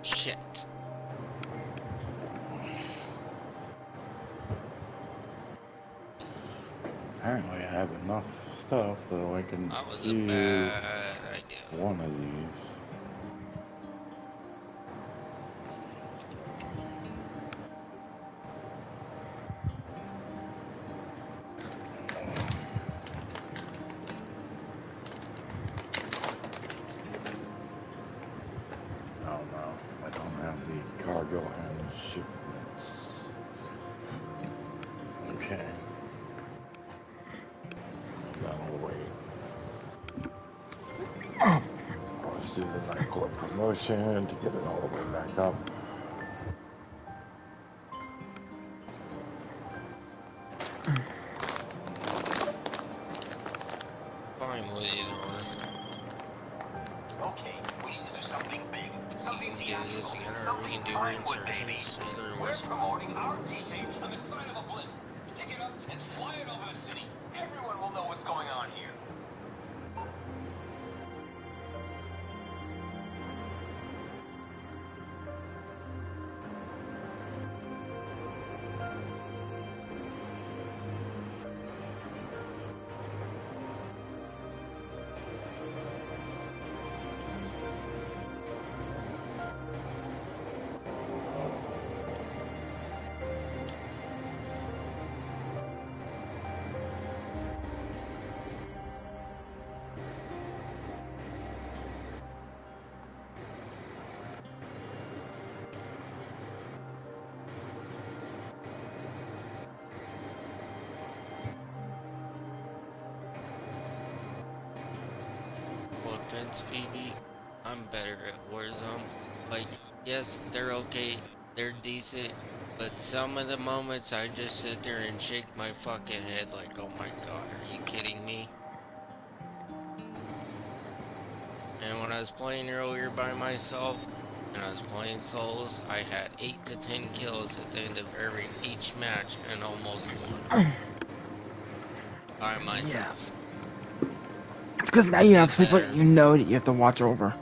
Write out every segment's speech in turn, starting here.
Shit. Apparently I have enough stuff so I can That was a do bad idea. one of these. Oh no, I don't have the cargo and shipments. Okay. That'll wait. Let's do the nightclub promotion to get it all the way back up. Fine with either or. Okay, we need to do something big. Something We can do this theatrical. together, or we Something can do Pinewood, baby. reinsertions. Either We're was promoting fine. our T-tape on the side of a blimp. Pick it up and fly it over the city. Everyone will know what's going on here. No offense, Phoebe. I'm better at Warzone. Like, yes, they're okay. They're decent. But some of the moments I just sit there and shake my fucking head like, oh my god, are you kidding me? And when I was playing earlier by myself, and I was playing solos, I had 8 to 10 kills at the end of each match and almost won. By myself. It's because now you have people that you know that you have to watch over.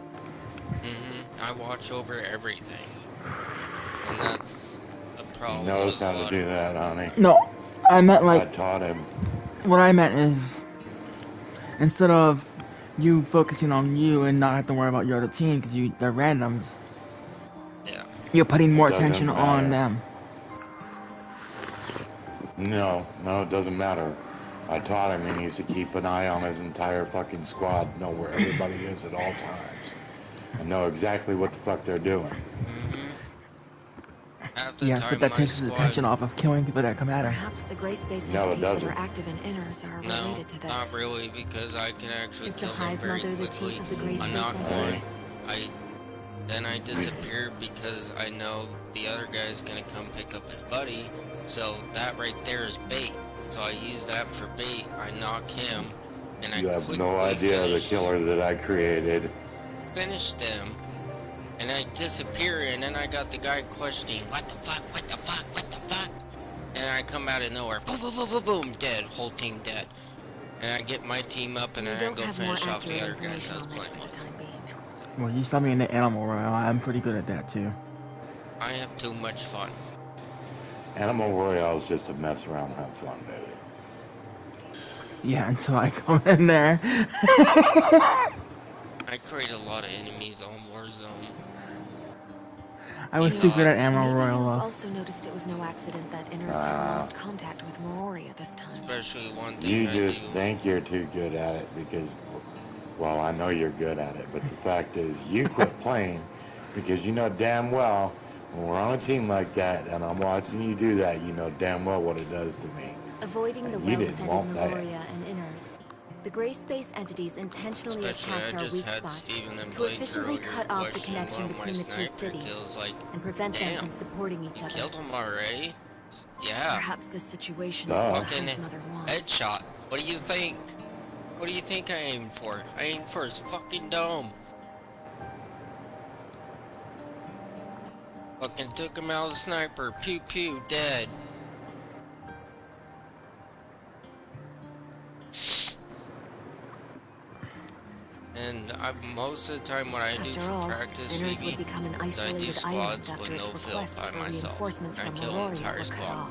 I watch over everything. And that's a He problem knows with a how to lot do of... that, honey. No, I meant I like, taught him. what I meant is, instead of you focusing on you and not have to worry about your other team because they're randoms, Yeah. you're putting more It attention doesn't on matter. them. No, it doesn't matter. I taught him he needs to keep an eye on his entire fucking squad, know where everybody is at all times, and know exactly what the fuck they're doing. Half the Yes, but time that my takes his squad... attention off of killing people that come at him. Perhaps the gray space No, it entities that are doesn't. active in inners are No, related to this. not really, because I can actually Is the kill them Hive very Mother the quickly. chief of the gray I space knock entities? one, then I disappear because I know the other guy's gonna come pick up his buddy, so that right there is bait. So I use that for bait, I knock him, and You I have quickly no idea the killer that I created. finish them, and I disappear, and then I got the guy questioning, what the fuck, what the fuck, what the fuck? And I come out of nowhere, boom, boom, boom, boom, boom, dead, whole team dead. And I get my team up, and then I go finish off the other guys I was playing with. Well, you saw me in the Animal Royale. I'm pretty good at that too. I have too much fun. Animal Royale is just to mess around and have fun, baby. Yeah, until I come in there. I create a lot of enemies on Warzone. I was too good at Animal Royale. You've also noticed it was no accident that Inners had lost contact with Meroria this time. Especially one thing You I just do. think you're too good at it because, well, I know you're good at it, but the fact is you quit playing because you know damn well when we're on a team like that and I'm watching you do that, you know damn well what it does to me. Avoiding the And you didn't well-defended want that. Meroria and Inners, the gray space entities intentionally attacked our weak spot to efficiently cut off the connection between the two cities and prevent them from supporting each other. Killed him already? Yeah. Perhaps this situation is what the Hive Mother wants. Headshot. What do you think? What do you think I aimed for? I aimed for his fucking dome. Fucking took him out of the sniper. Pew pew, dead. And most of the time what I do for practice, Phoebe, is I do squads with no fill by myself. I kill an entire squad.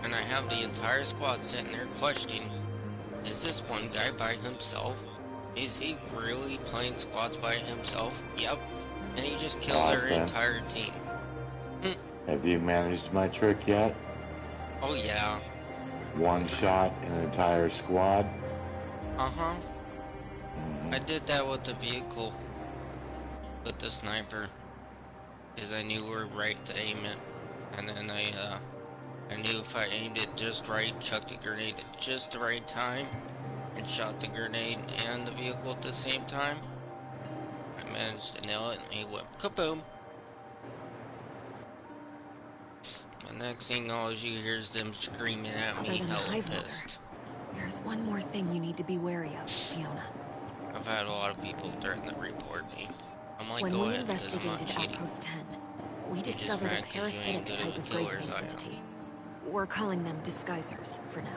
And I have the entire squad sitting there questioning, is this one guy by himself? Is he really playing squads by himself? Yep. And he just killed their entire team. Have you managed my trick yet? Oh yeah. One shot an entire squad? Uh-huh. I did that with the vehicle. With the sniper. Because I knew where right to aim it. And then I knew if I aimed it just right, chucked the grenade at just the right time, and shot the grenade and the vehicle at the same time, I managed to nail it, and he went kaboom. The next thing all you hear is them screaming at me, hella pissed. There's one more thing you need to be wary of, Fiona. I've had a lot of people threaten to report me. I'm like, when go we ahead, because I'm not cheating. Outpost 10, we discovered a parasitic type of gray space entity. We're calling them disguisers for now.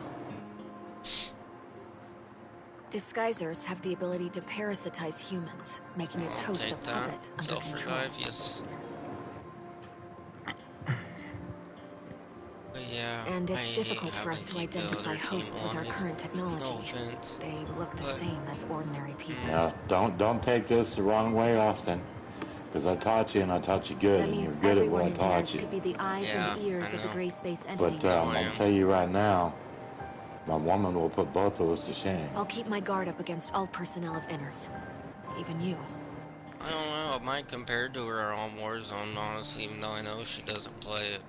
Disguisers have the ability to parasitize humans, making its host a puppet under control. Yes. But yeah, and it's difficult for us to identify hosts with our current technology. No offense. They look the same as ordinary people. Yeah, don't take this the wrong way, Austin. Because I taught you and I taught you good, and you're good at what I taught you. Could be the eyes and ears of the gray space entity. But I'll tell you right now, my woman will put both of us to shame. I'll keep my guard up against all personnel of Inners. Even you. I don't know, I might compare to her on Warzone, honestly, even though I know she doesn't play it.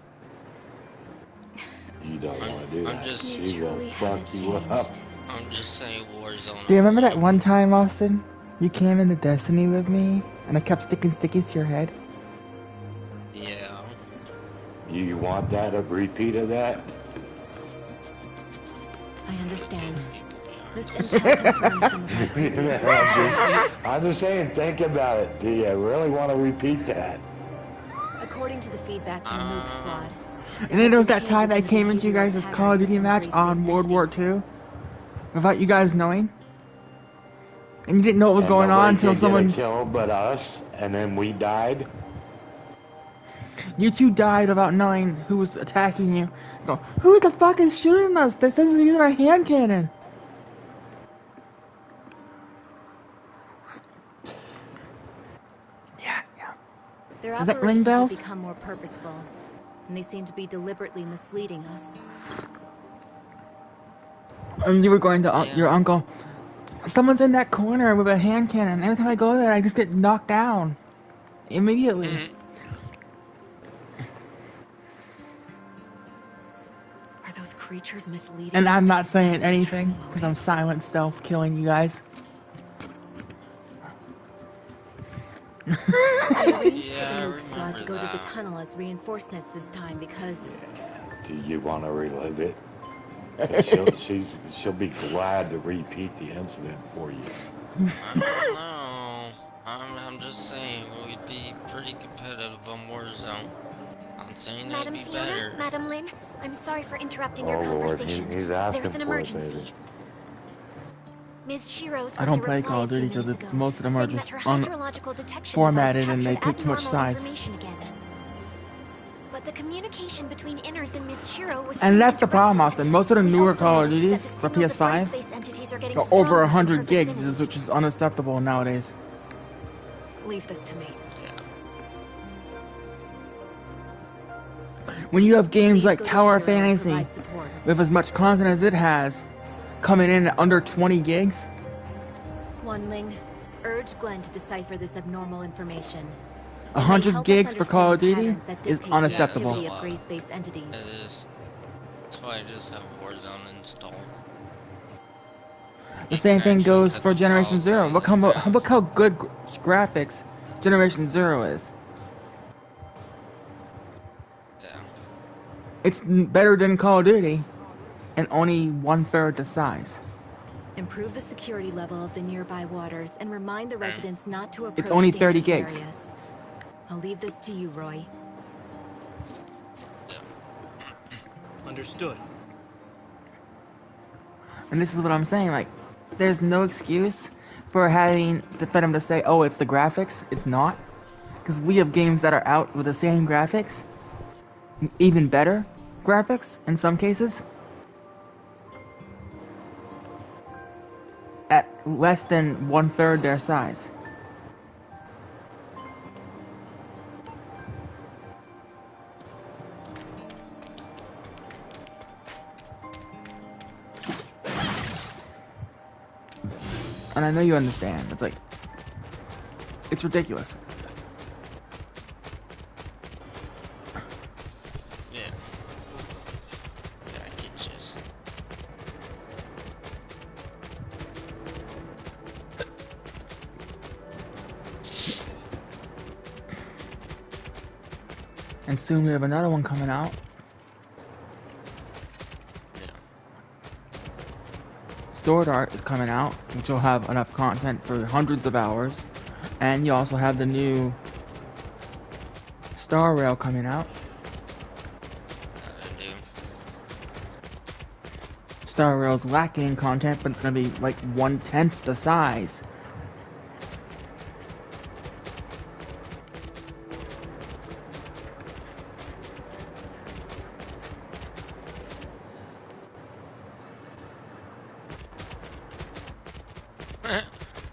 You don't want to do that. She will fuck you up. I'm just saying Warzone. Do you remember that one time, Austin? You came into Destiny with me, and I kept sticking stickies to your head? Yeah. You want that, a repeat of that? I understand. This intel confirms some of my I'm just saying, think about it. Do you really want to repeat that? According to the feedback from the Moog Squad. And then there was that time I came into you guys' Call of Duty match on World War II, without you guys knowing. And you didn't know what was going on until someone killed but us, and then we died. You two died without knowing who was attacking you. Go, who the fuck is shooting us? That says they're using our hand cannon. Yeah. Their Does that ring bells? Have become more purposeful, and they seem to be deliberately misleading us. And you were going to your uncle. Someone's in that corner with a hand cannon. Every time I go there, I just get knocked down. Immediately. Are those creatures misleading? And I'm not saying anything, because I'm silent stealth killing you guys. I arranged for the Moog Squad to go to the tunnel as reinforcements this time because... Do you want to relive it? She'll be glad to repeat the incident for you. I don't know. I'm just saying we'd be pretty competitive on Warzone. I'm saying that'd be Fiona, better. Madam Lin, I'm sorry for interrupting your Lord, conversation. he's asking There's an emergency. For it, baby. Ms. Shiro I don't play Call of Duty because it's most of them are just formatted and they take too much size. But the communication between Inners and Ms. Shiro was and that's the problem, Austin. Most of the newer Call of Duties for PS5 are over 100 gigs, which is unacceptable nowadays. Leave this to me. When you have games like Tower Fantasy with as much content as it has, coming in at under 20 gigs. Wanling, urge Glenn to decipher this abnormal information. 100 gigs for Call of Duty is unacceptable. It is. That's why I just have Warzone installed. The same thing goes for Generation Zero. Look how good graphics Generation Zero is. Yeah. It's better than Call of Duty, and only 1/3 the size. Improve the security level of the nearby waters and remind the residents not to approach It's only 30 gigs. areas. I'll leave this to you, Roy. Yeah. Understood. And this is what I'm saying, like, there's no excuse for them to say, oh, it's the graphics. It's not. Because we have games that are out with the same graphics, even better graphics in some cases, at less than 1/3 their size. And I know you understand. It's like, it's ridiculous. Yeah. Yeah, I get this. And soon we have another one coming out. Sword Art is coming out, which will have enough content for hundreds of hours. And you also have the new Star Rail coming out. Star Rail's lacking in content, but it's gonna be like 1/10 the size.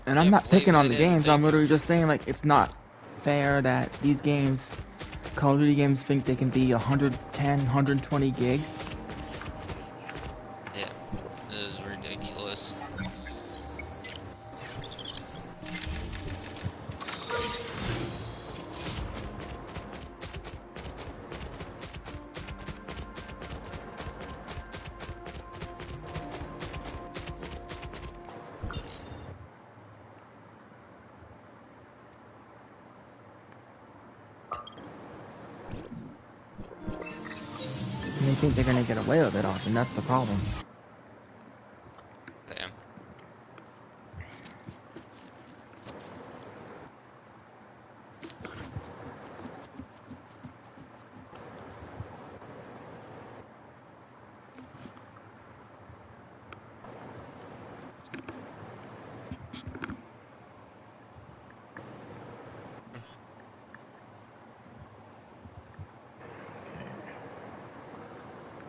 And I'm not picking on the games, I'm literally just saying, like, it's not fair that these games, Call of Duty games, think they can be 110, 120 gigs. Yeah, it is ridiculous. And they think they're gonna get away with it often, that's the problem. Damn.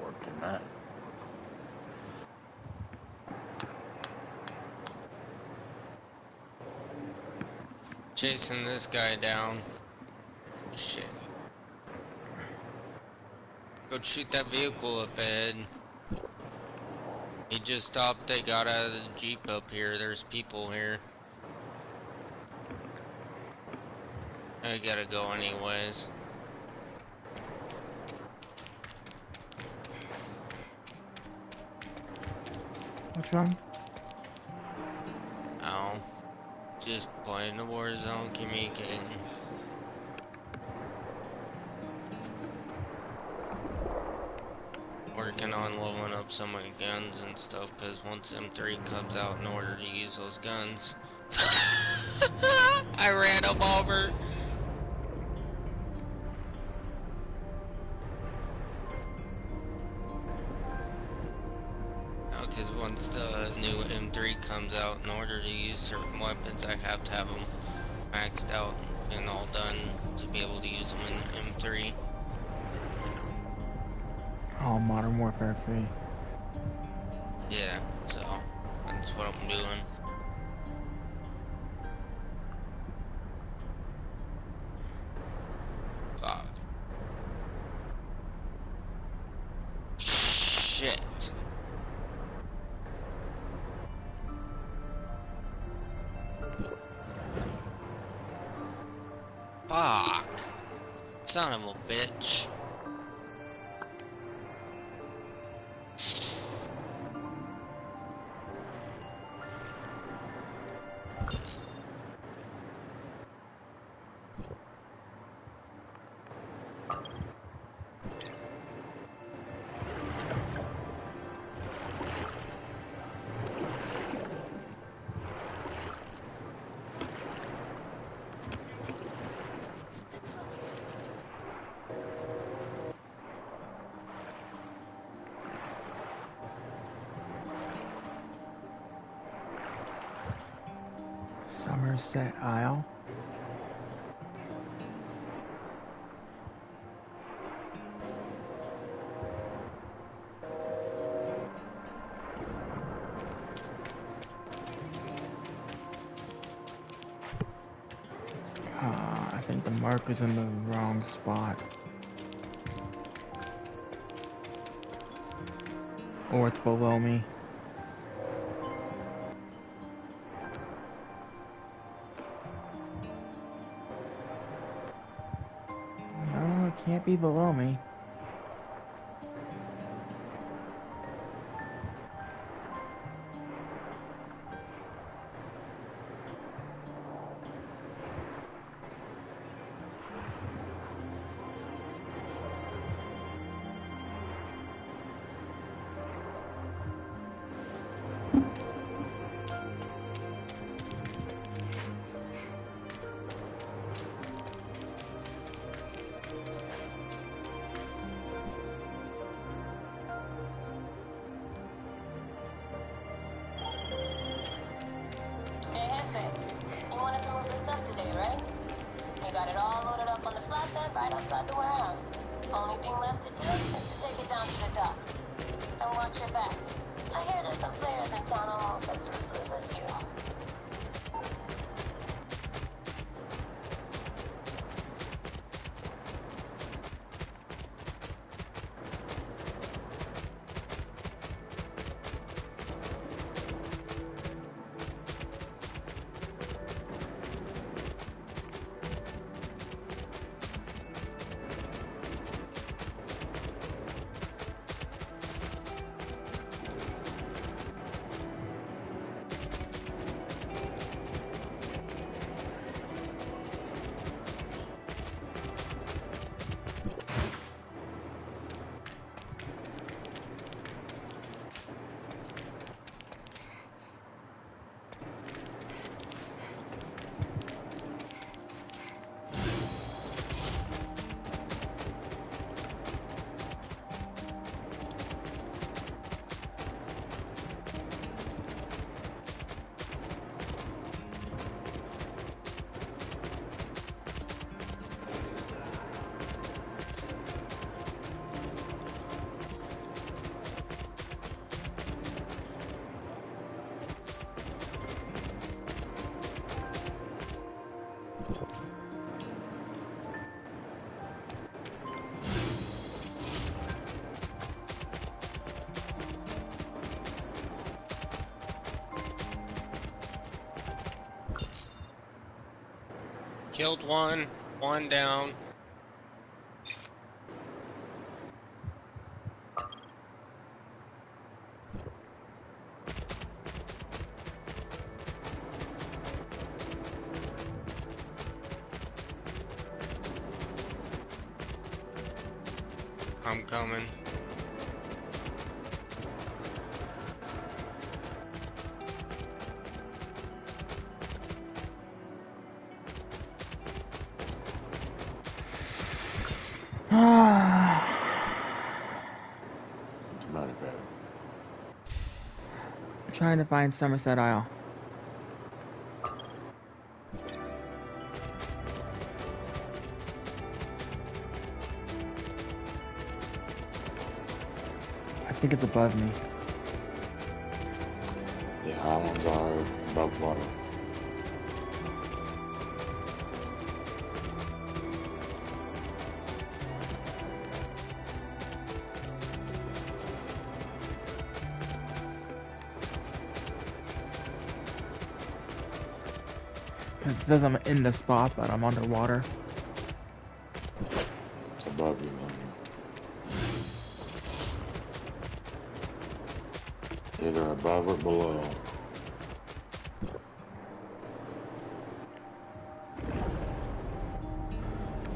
Working that. Chasing this guy down. Shit. Go shoot that vehicle up ahead. He just stopped, they got out of the Jeep up here. There's people here. I gotta go anyways. Which one? Oh. Just playing the Warzone, communicating. Working on leveling up some of the guns and stuff, because once M3 comes out, in order to use those guns, I ran him over. Because once the new M3 comes out, in order to use certain weapons, I have to have them maxed out and all done to be able to use them in M3. Oh, Modern Warfare 3. Yeah, so that's what I'm doing. Shit. Fuck. Son of a bitch. Somerset Isle. I think the mark is in the wrong spot. Or it's below me. No, it can't be below me. Killed one down. I'm coming. Trying to find Somerset Isle. I think it's above me. The islands are above water. It says I'm in the spot, but I'm underwater. It's above you, man. Either above or below.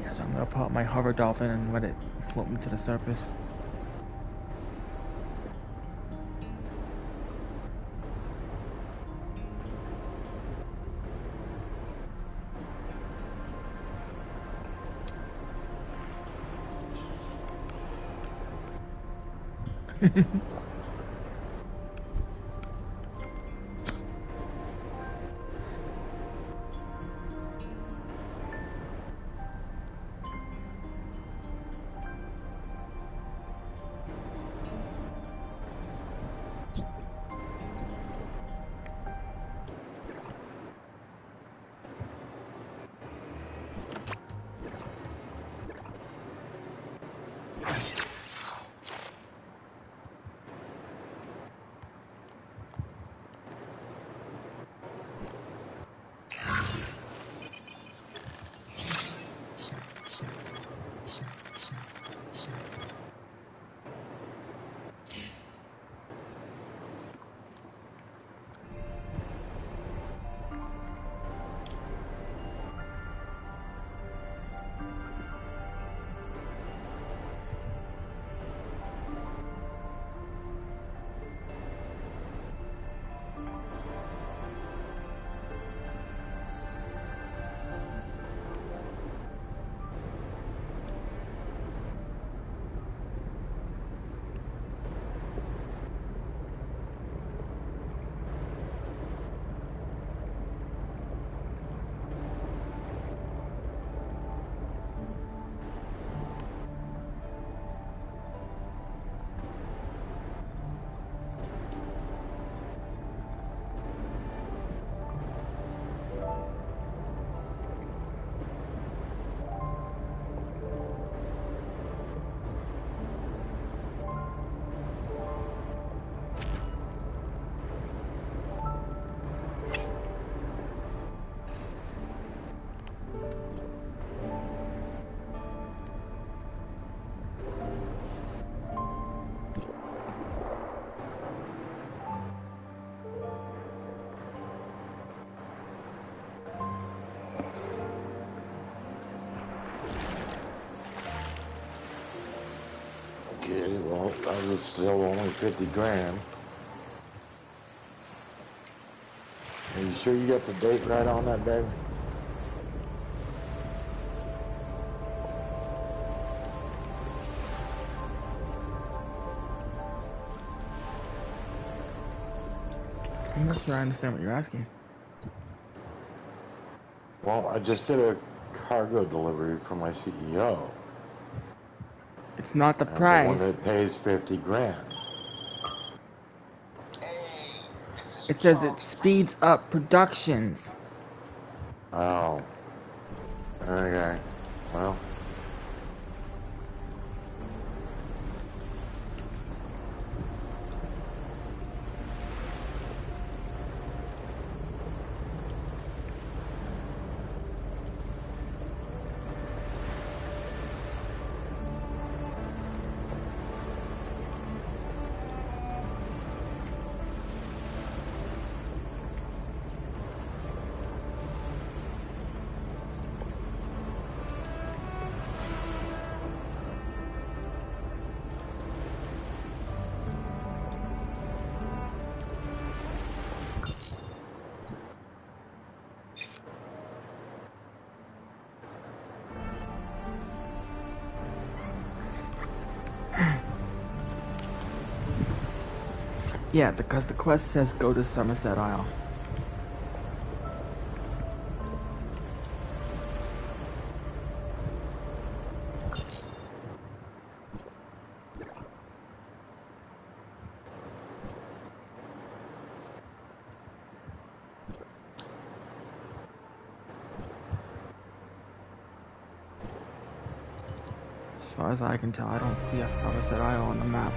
Yeah, so I'm gonna pull out my hover dolphin and let it float me to the surface. Okay, well, that was still only 50 grand. Are you sure you got the date right on that, baby? I'm not sure I understand what you're asking. Well, I just did a cargo delivery for my CEO. It's not the And price. the one that pays 50 grand. It says it speeds up productions. Oh. Okay. Well. Yeah, because the quest says go to Somerset Isle. As far as I can tell, I don't see a Somerset Isle on the map.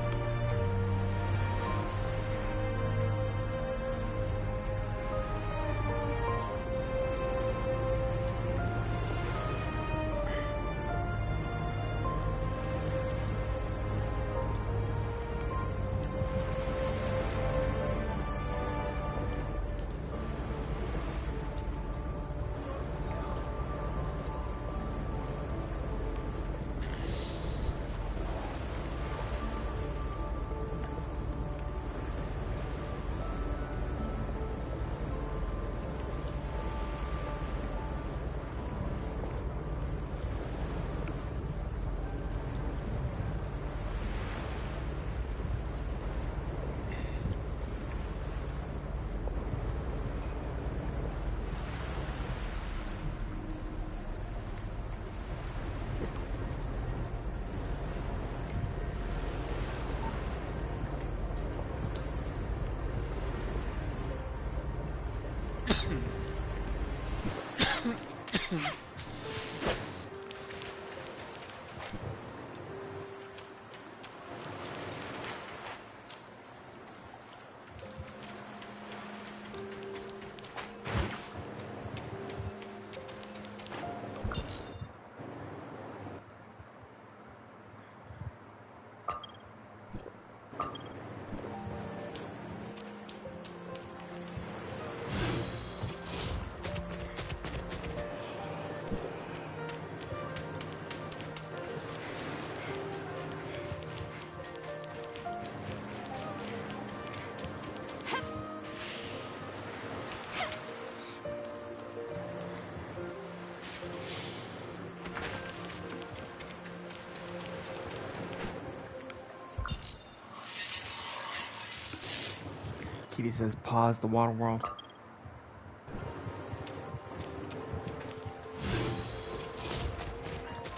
Kitty says pause the water world.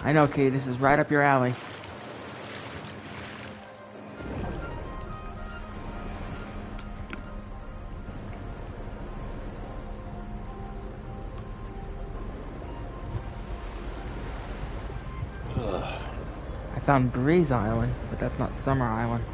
I know, Kitty, this is right up your alley. I found Breeze Island, but that's not Summer Island.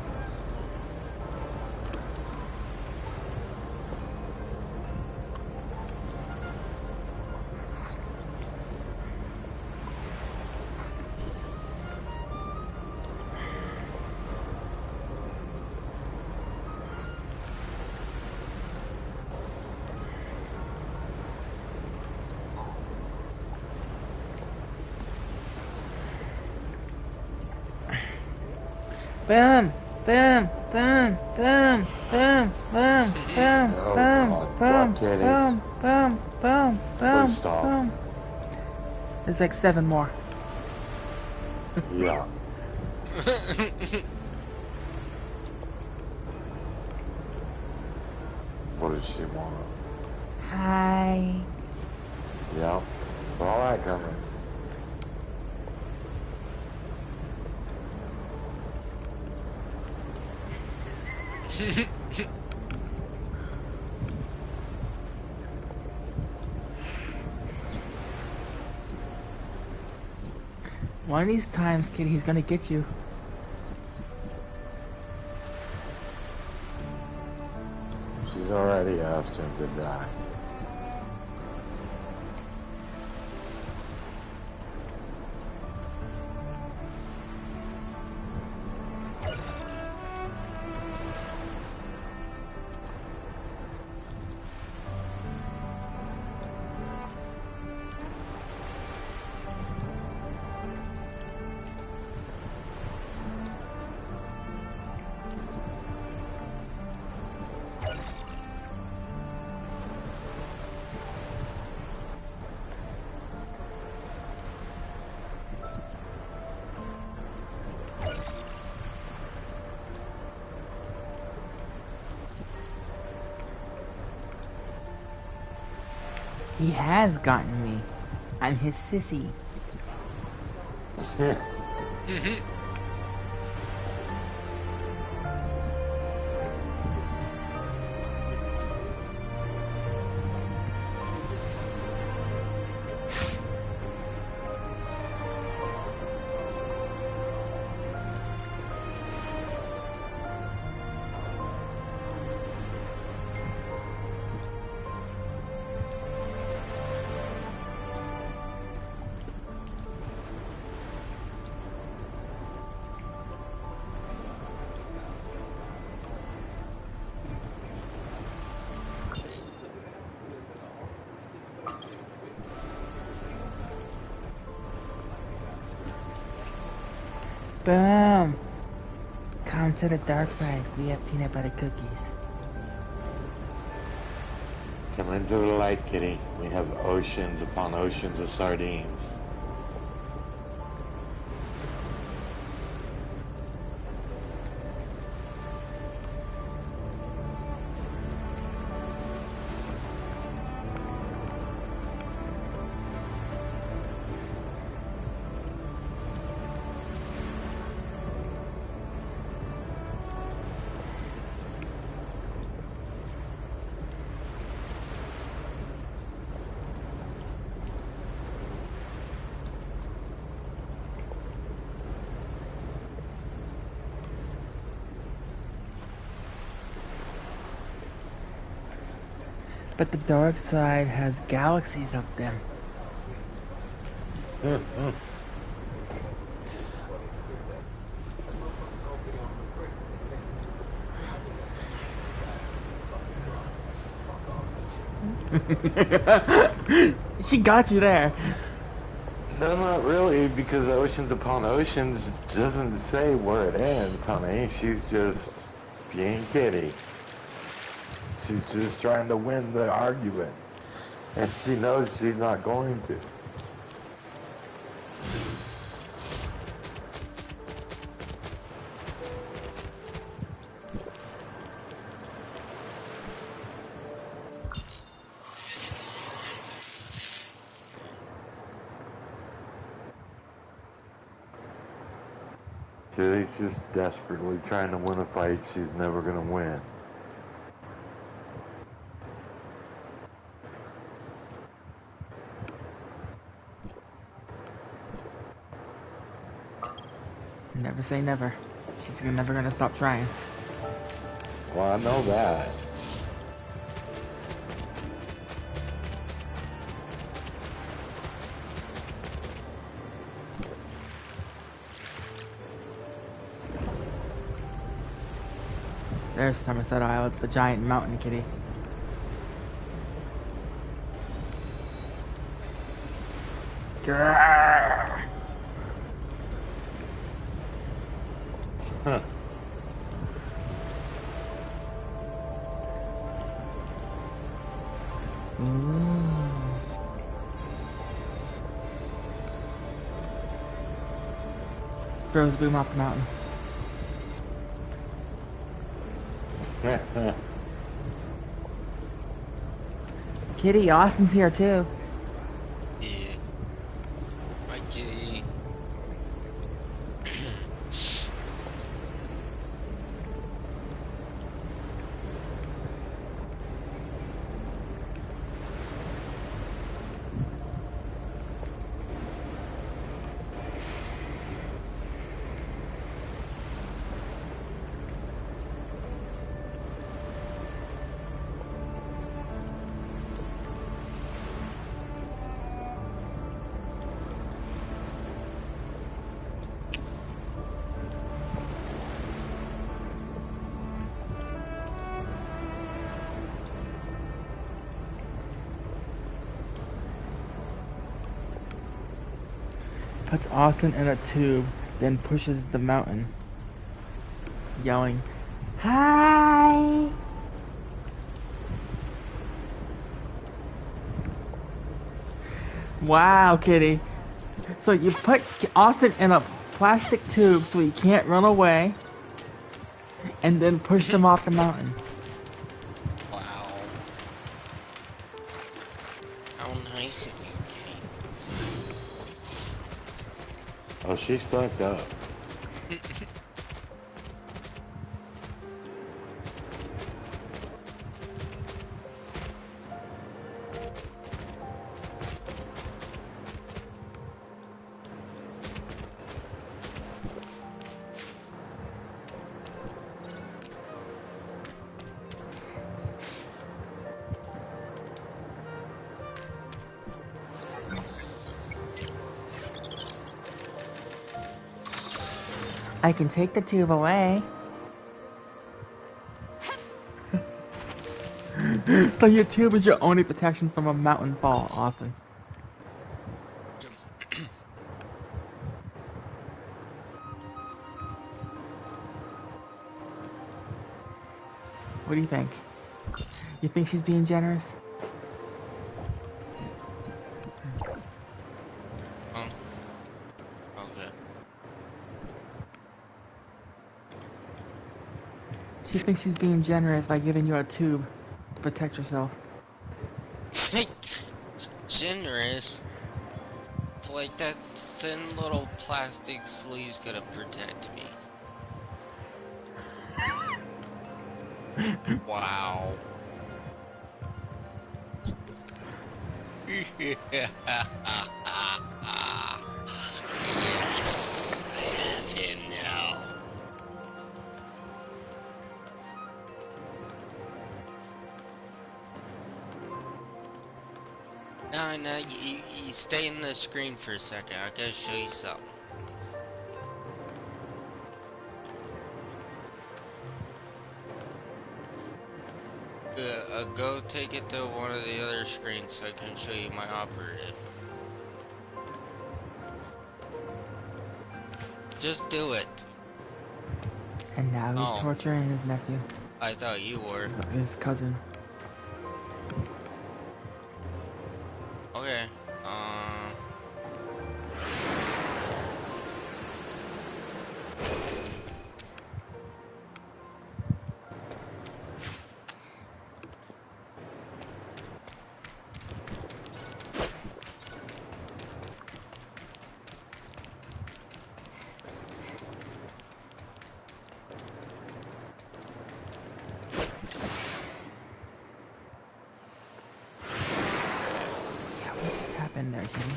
Boom, boom, boom, boom, boom, boom, boom, boom, boom, boom, boom, boom, boom. There's like 7 more. Yeah. What does she want? Hi. Yep. Saw that coming. One of these times, kid, he's gonna get you. She's already asked him to die. He has gotten me. I'm his sissy. Boom! Come to the dark side. We have peanut butter cookies. Come into the light, kitty. We have oceans upon oceans of sardines. But the dark side has galaxies of them. She got you there. No, not really, because oceans upon oceans doesn't say where it ends, honey. She's just being kitty. She's just trying to win the argument. And she knows she's not going to. Kitty's just desperately trying to win a fight she's never gonna win. Never say never. She's never gonna stop trying. Well, I know that. There's Somerset Isle. It's the giant mountain, Kitty. Grrr. Huh. Throws Boom off the mountain. Kitty, Austin's here too. Yeah. Hi, Kitty. Puts Austin in a tube, then pushes the mountain, yelling, "Hi!" Wow, Kitty. So you put Austin in a plastic tube so he can't run away, and then push him off the mountain. Wow. How nice of you, Kitty. Oh, she's fucked up. I can take the tube away. So your tube is your only protection from a mountain fall, Austin. What do you think? You think she's being generous? Huh? Okay. She thinks she's being generous by giving you a tube to protect yourself. Generous? Like that thin little plastic sleeve's gonna protect me. Wow. Yes, I have him now. No, you stay in the screen for a second. I gotta show you something. Go take it to one of the other screens so I can show you my operative. Just do it. And now he's torturing his nephew. I thought you were. His cousin. Okay. in there, Kitty?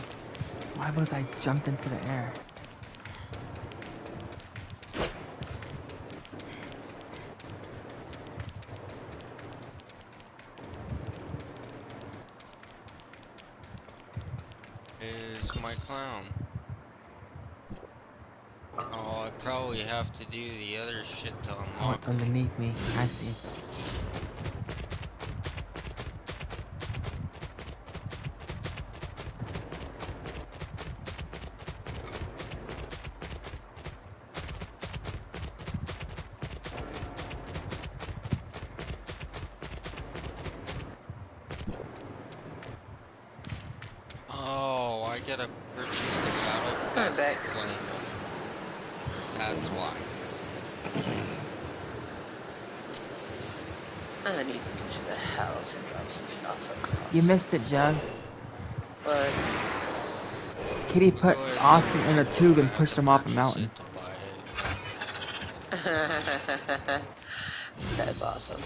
Why was I jumped into the air? Is my clown. Oh, I probably have to do the other shit to unlock. Oh, it's underneath me. I see. Oh, I gotta purchase the battle pass to claim them. That's why. I need to get to the house and drop some stuff. You missed it, Jug. But Kitty put Austin in a tube and pushed him off a mountain. That's awesome.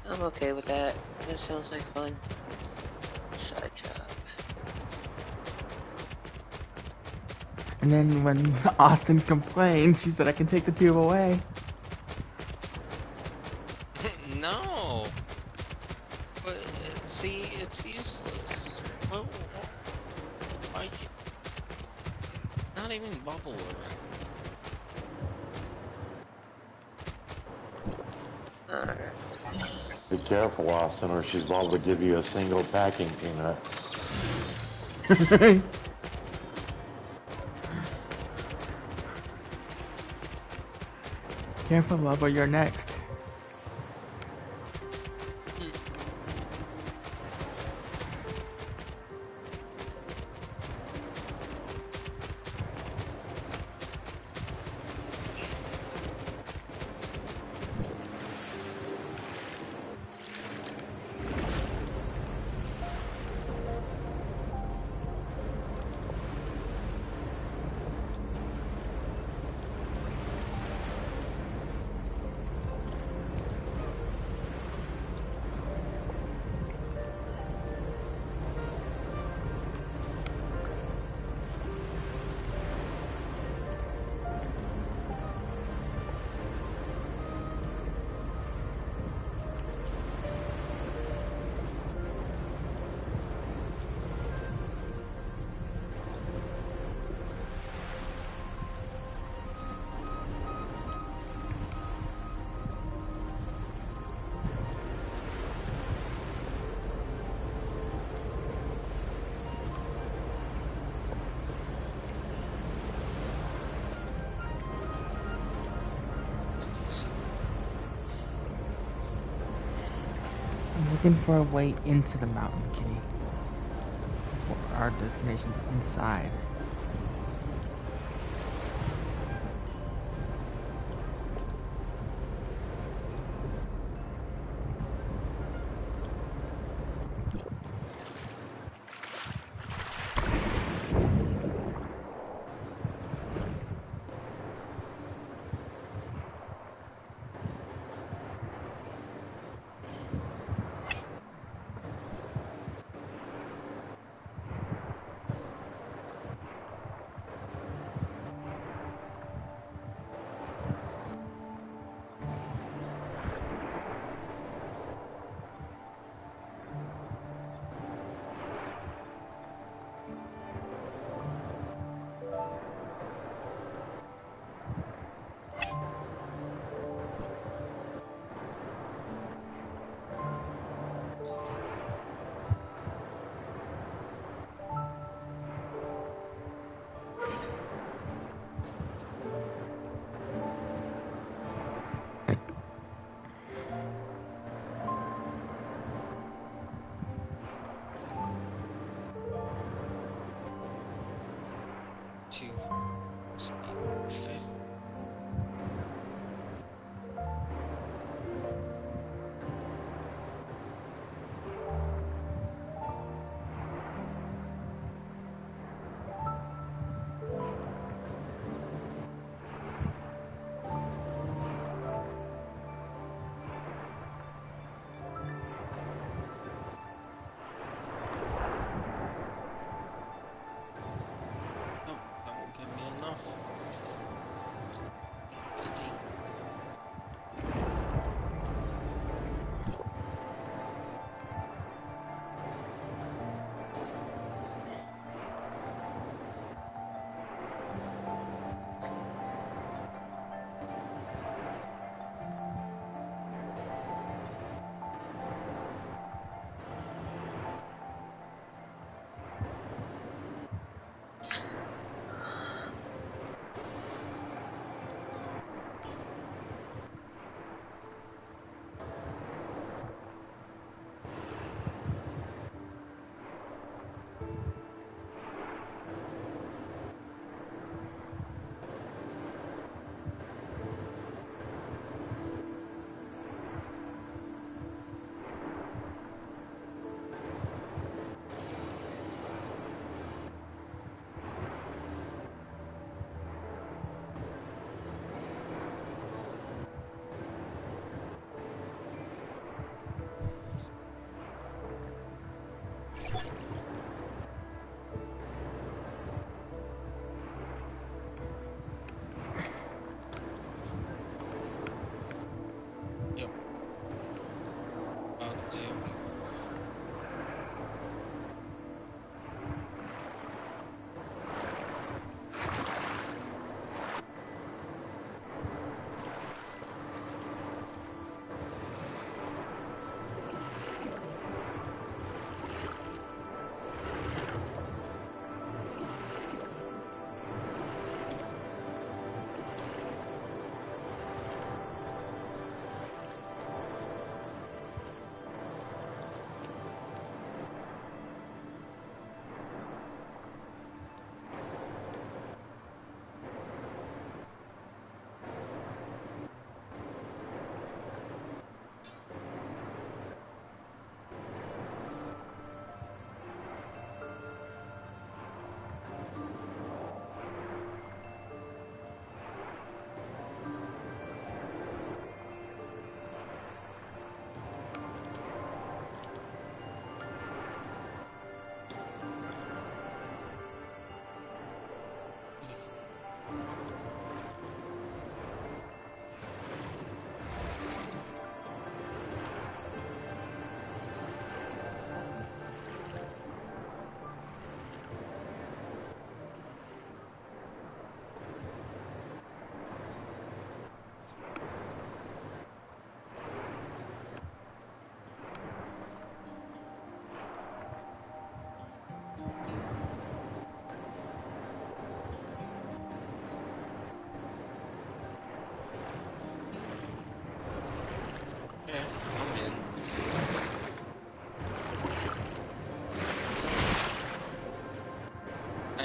I'm okay with that. That sounds like fun. Side job. And then when Austin complained, she said, I can take the tube away. No. But, see, it's useless. Well, I can't. Not even bubble it. Alright. Be careful, Austin, or she's liable to give you a single packing peanut. Careful, love, or you're next. Looking for a way into the mountain, Kitty. Our destination's inside.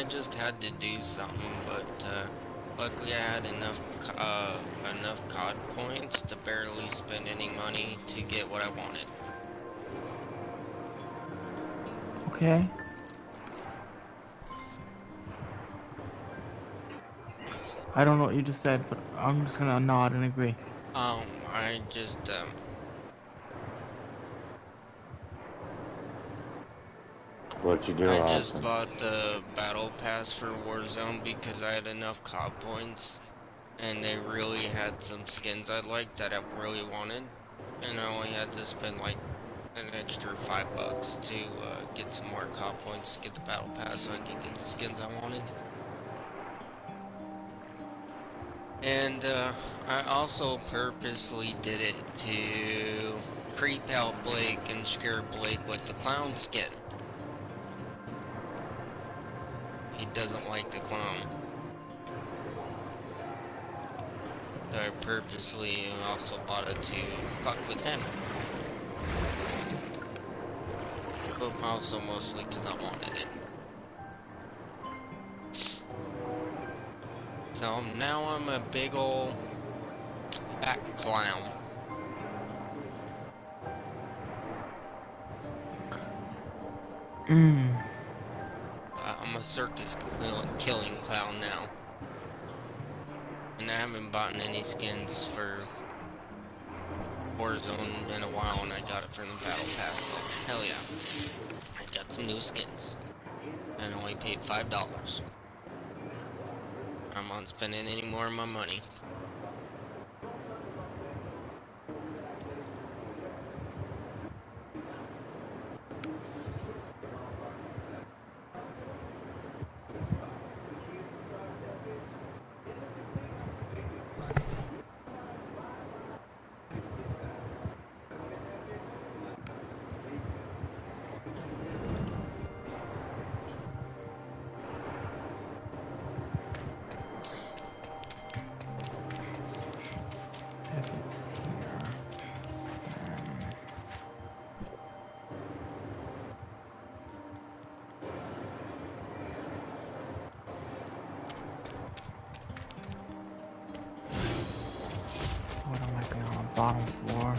just had to do something, but luckily I had enough COD points to barely spend any money to get what I wanted. Okay. I don't know what you just said, but I'm just gonna nod and agree. I just, What you do, I Austin? just bought the Battle Pass for Warzone because I had enough COD points, and they really had some skins I liked that I really wanted, and I only had to spend like an extra $5 to get some more COD points to get the Battle Pass so I could get the skins I wanted. And I also purposely did it to creep out Blake and scare Blake with the clown skin. He doesn't like the clown. So I purposely also bought it to fuck with him. But also mostly because I wanted it. So now I'm a big ol' fat clown. I'm a circus killing clown now. And I haven't bought any skins for Warzone in a while, and I got it from the Battle Pass, so hell yeah. I got some new skins. And only paid $5. I'm not spending any more of my money. What am I going on? Bottom floor.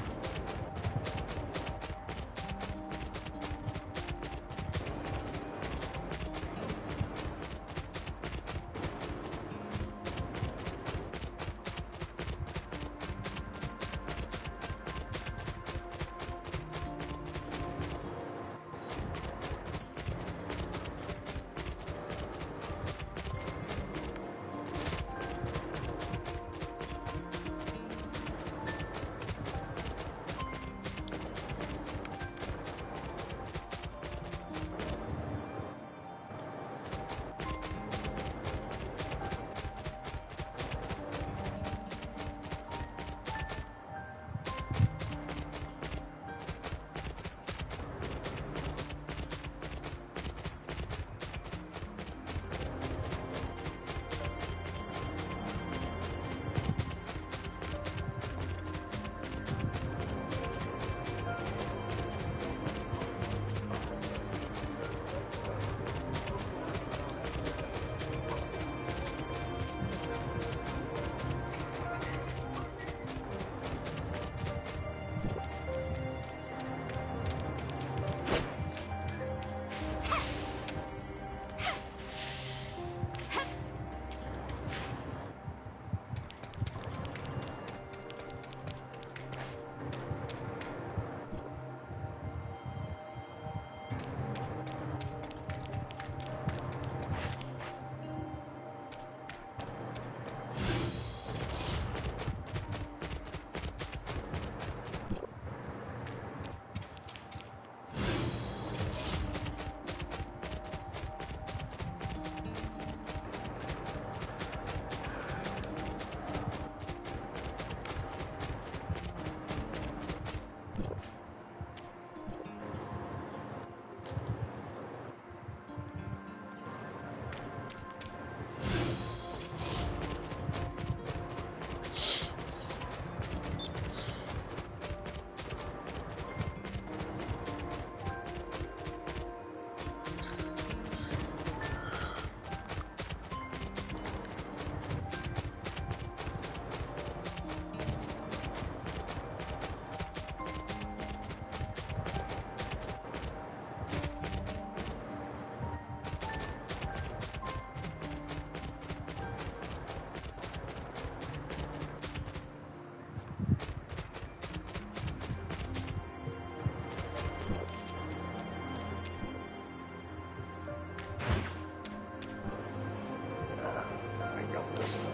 this stuff.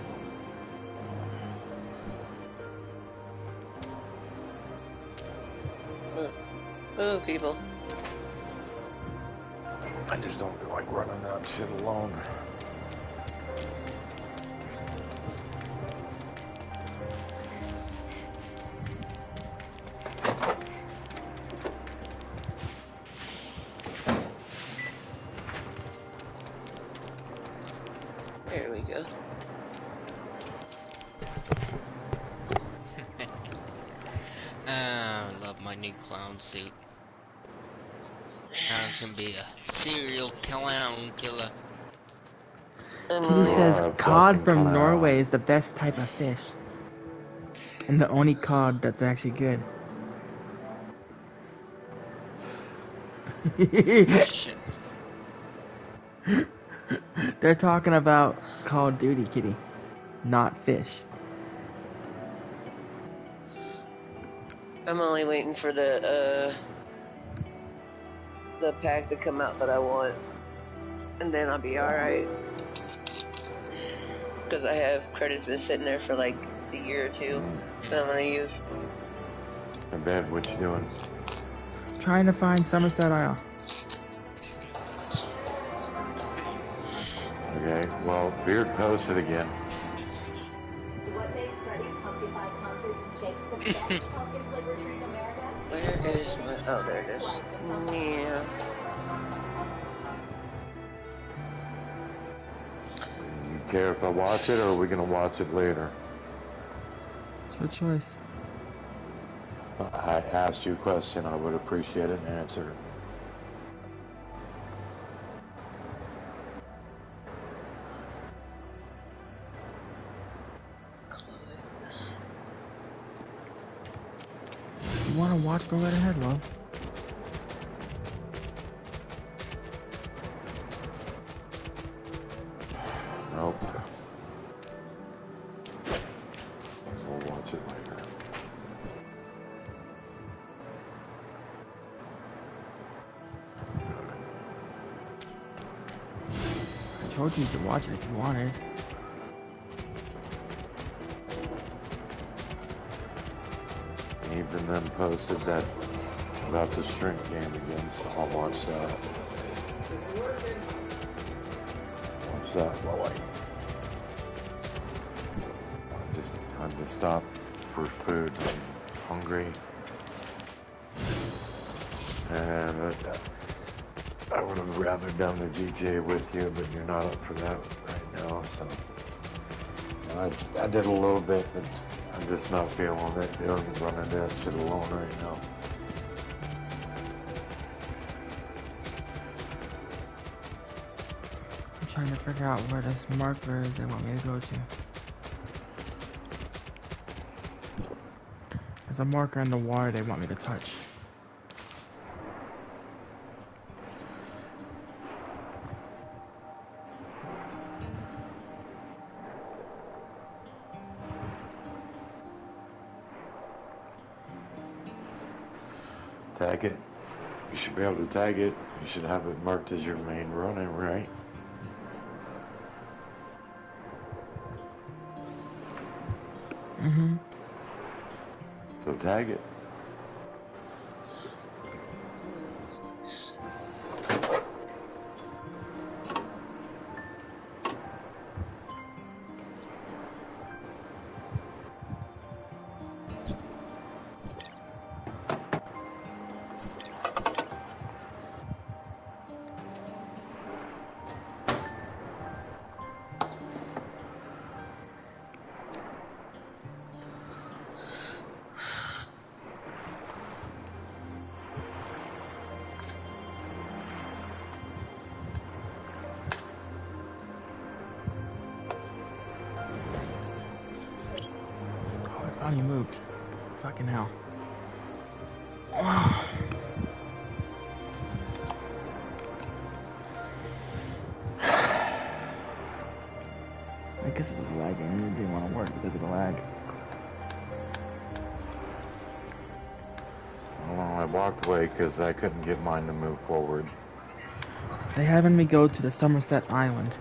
Oh, people. I just don't feel like running that shit alone. There we go. I love my new clown suit. Now I can be a serial clown killer. He says cod from Norway is the best type of fish. And the only cod that's actually good. Shit. They're talking about Call of Duty, kitty. Not fish. I'm only waiting for the pack to come out that I want. And then I'll be alright. Because I have credits been sitting there for like a year or two that I'm gonna use. I bet, what you doing? Trying to find Somerset Isle. Okay, well, Beard posted again. What makes Freddy's Pumpkin Pie Concerts and Shakes the best pumpkin flavor treat in America? Where is my... Oh, there it is. Yeah. You care if I watch it, or are we gonna watch it later? It's your choice. I asked you a question, I would appreciate an answer. You want to watch? Go right ahead, love. Nope. We'll watch it later. I told you could watch it if you wanted. Even then posted that about the shrink game again, so I'll watch that. Watch that while I just stop for food. I'm hungry. And I would have rather done the GTA with you, but you're not up for that right now, so. I did a little bit, but I'm just not feeling it. Running that shit alone right now. I'm trying to figure out where this marker is they want me to go to. There's a marker in the water they want me to touch. Tag it. You should be able to tag it. You should have it marked as your main running, right? Mm-hmm. So tag it. Oh, you moved. Fucking hell. I guess it was lagging and it didn't want to work because of the lag. Well, I walked away because I couldn't get mine to move forward. They having me go to the Somerset Island.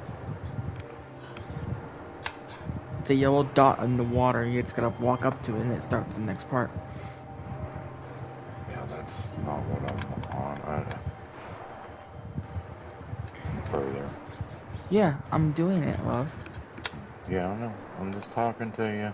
It's a yellow dot in the water. You just gotta walk up to it and it starts the next part. Yeah, that's not what I'm on. Further. Yeah, I'm doing it, love. Yeah, I know. I'm just talking to you.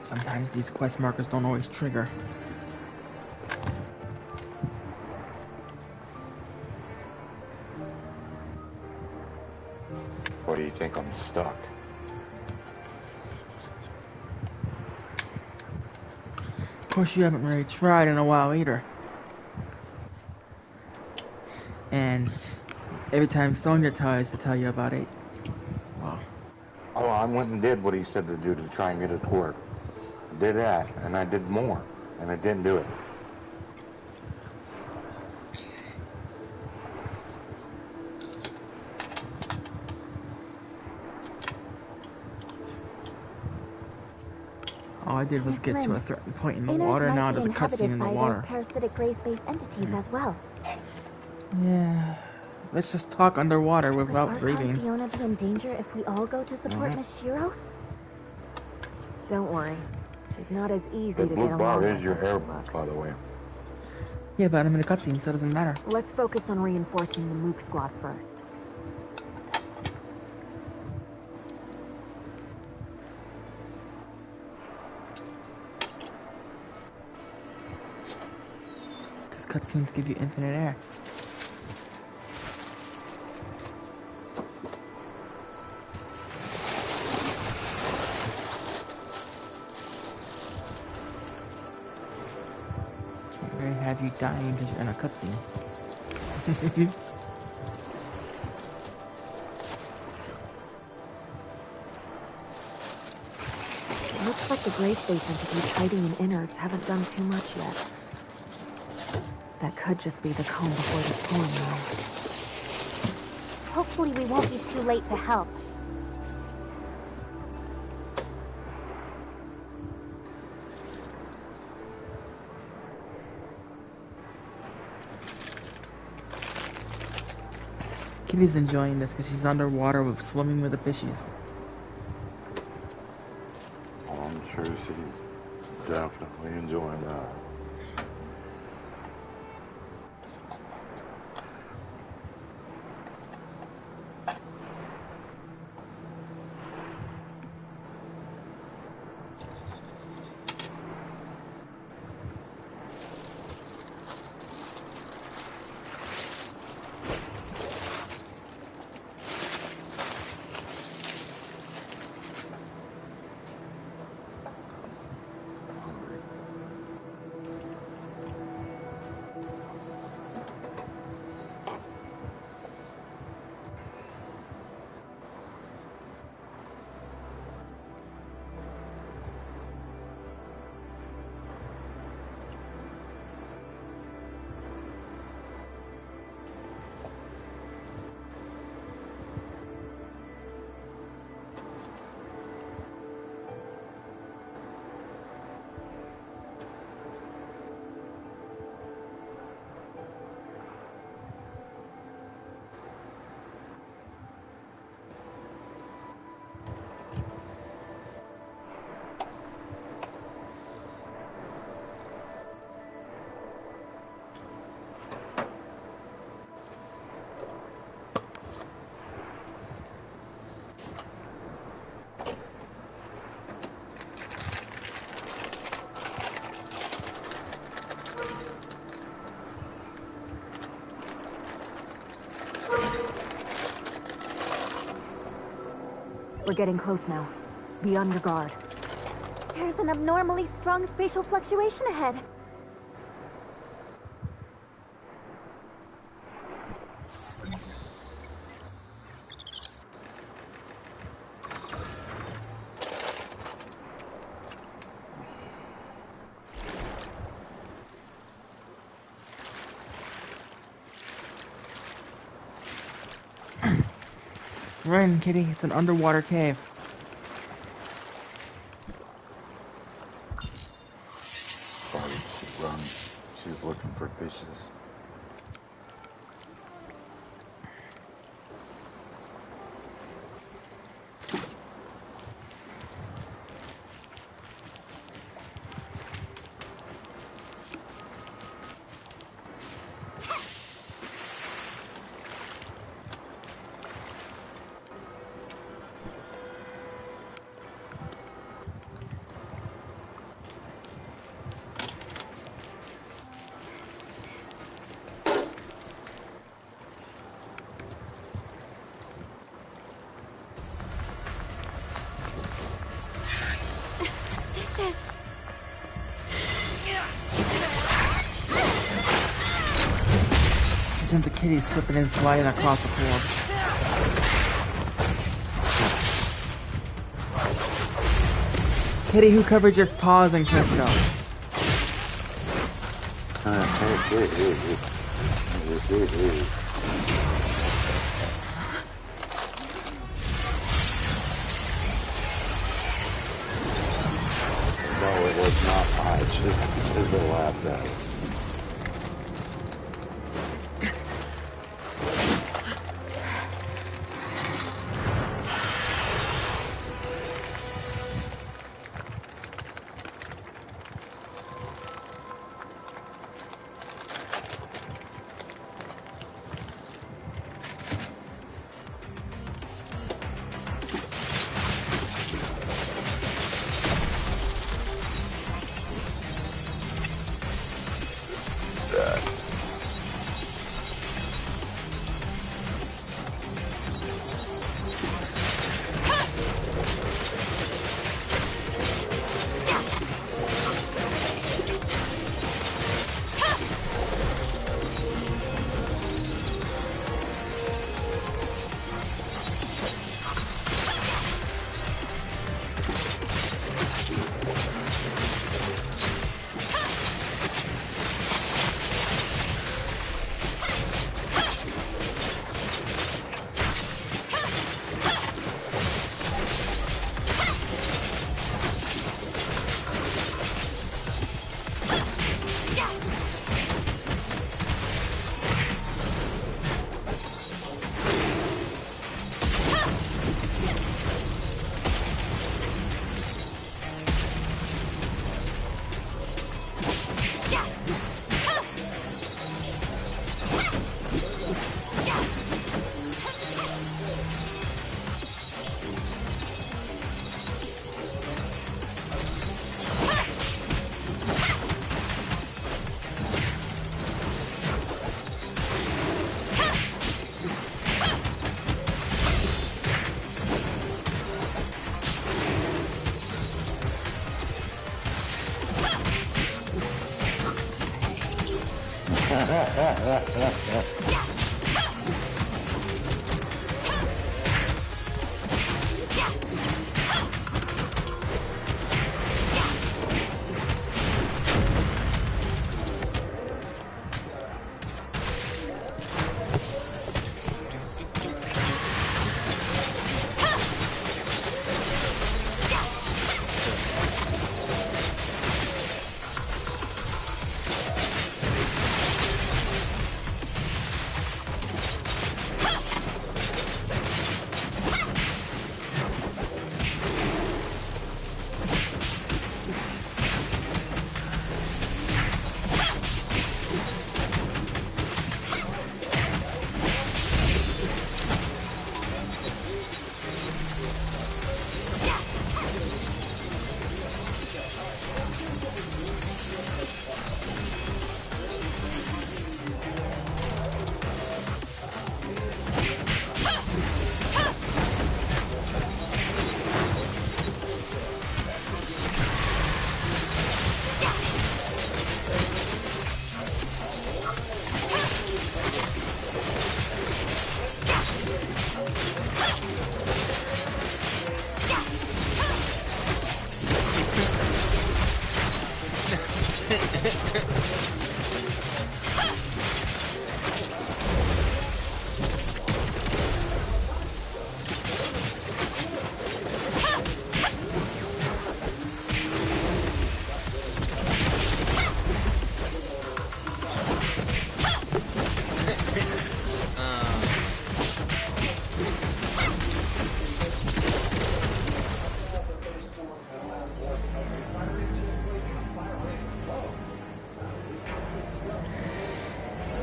Sometimes these quest markers don't always trigger. What do you think? I'm stuck? Of course, you haven't really tried in a while either. And every time Sonya tries to tell you about it, well... Oh, I went and did what he said to do to try and get it to work. Did that, and I did more, and it didn't do it. All I did was get to a certain point in the water, and now there's a cutscene in the water. Parasitic gray space entities as well. Yeah, let's just talk underwater without breathing. Would Fiona be in danger if we all go to support Miss Shiro? Don't worry, she's not as easy to get along with. The blue bar is your air, by the way. Yeah, but I'm in a cutscene, so it doesn't matter. Let's focus on reinforcing the Mook squad first. Because cutscenes give you infinite air. Have you dying because you're in a cutscene. Looks like the gray space entities hiding in inners haven't done too much yet. That could just be the calm before the storm now. Hopefully we won't be too late to help. Kitty's enjoying this because she's underwater with swimming with the fishies. Oh, I'm sure she's definitely enjoying that. We're getting close now. Be on your guard. There's an abnormally strong spatial fluctuation ahead. Run, Kitty. It's an underwater cave. Why did she run? She's looking for fishes. The kitty slipping and sliding across the floor. Kitty, who covered your paws in Crisco? No, it was not. I just laughed at it.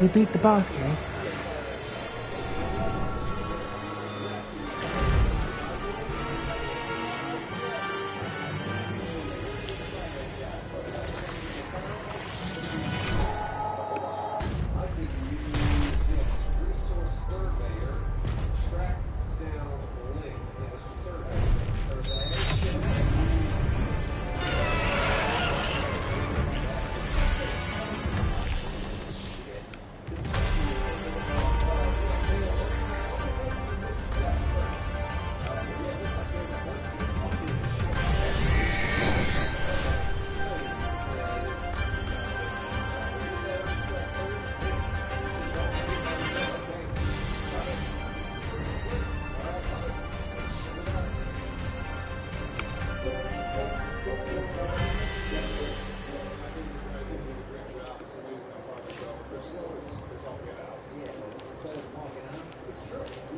They beat the boss, Kay.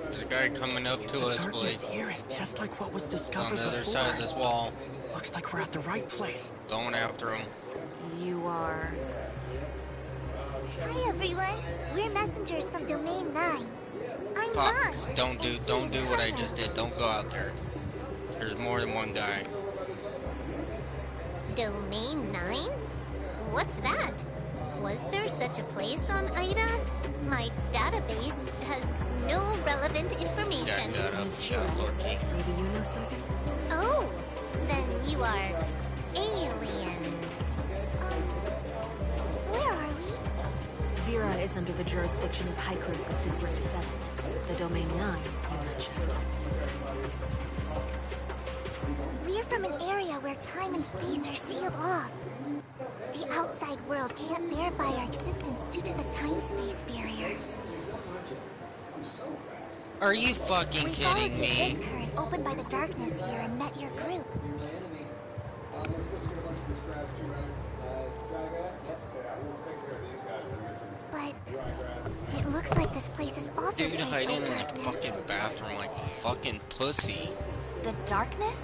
There's a guy coming up to us, Blake. Here is just like what was discovered on the other before. side of this wall. Looks like we're at the right place. Going after him. You are... Hi everyone. We're messengers from Domain 9. I'm Pop, Ron. don't do what I just did. Don't go out there. There's more than one guy. Domain 9? What's that? Was there such a place on Ida? My database has no relevant information. Maybe you know something? Oh, then you are aliens. Where are we? Vera is under the jurisdiction of Hycrosis District 7, the Domain 9 you mentioned. We're from an area where time and space are sealed off. The outside world can't verify our existence due to the time-space barrier. Are you fucking kidding me? We followed this current opened by the darkness here and met your group. But it looks like this place is also dude hiding in the fucking bathroom like a fucking pussy. The darkness?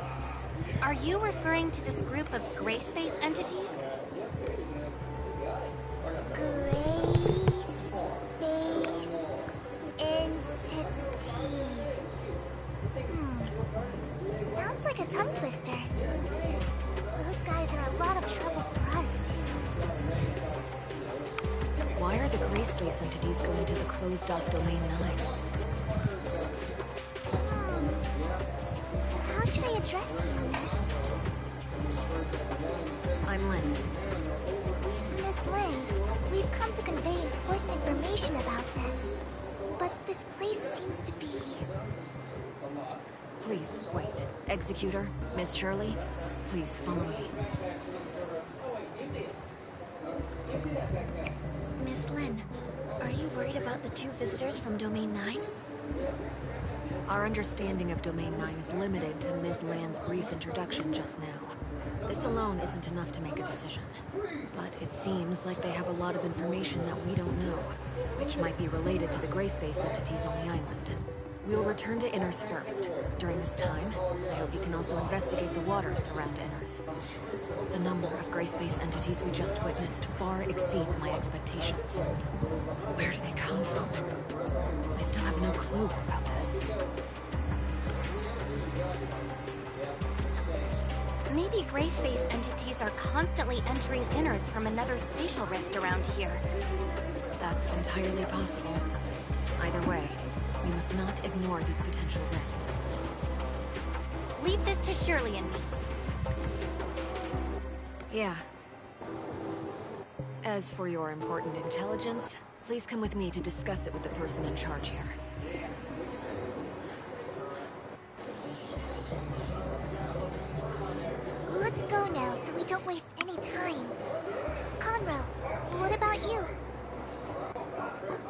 Are you referring to this group of gray space entities? Gray space entities. Sounds like a tongue twister. Those guys are a lot of trouble for us, too. Why are the gray space entities going to the closed-off Domain 9? How should I address you in this? I'm Lynn. Miss Lynn, we've come to convey important information about this. But this place seems to be... Please, wait. Executor, Miss Shirley, please follow me. Miss Lynn, are you worried about the two visitors from Domain 9? Our understanding of Domain 9 is limited to Ms. Land's brief introduction just now. This alone isn't enough to make a decision. But it seems like they have a lot of information that we don't know, which might be related to the gray space entities on the island. We'll return to Inners first. During this time, I hope you can also investigate the waters around Inners. The number of gray space entities we just witnessed far exceeds my expectations. Where do they come from? We still have no clue about this. Maybe gray space entities are constantly entering Inners from another spatial rift around here. That's entirely possible. Either way, we must not ignore these potential risks. Leave this to Shirley and me. Yeah. As for your important intelligence, please come with me to discuss it with the person in charge here. Let's go now so we don't waste any time. Conroe, what about you?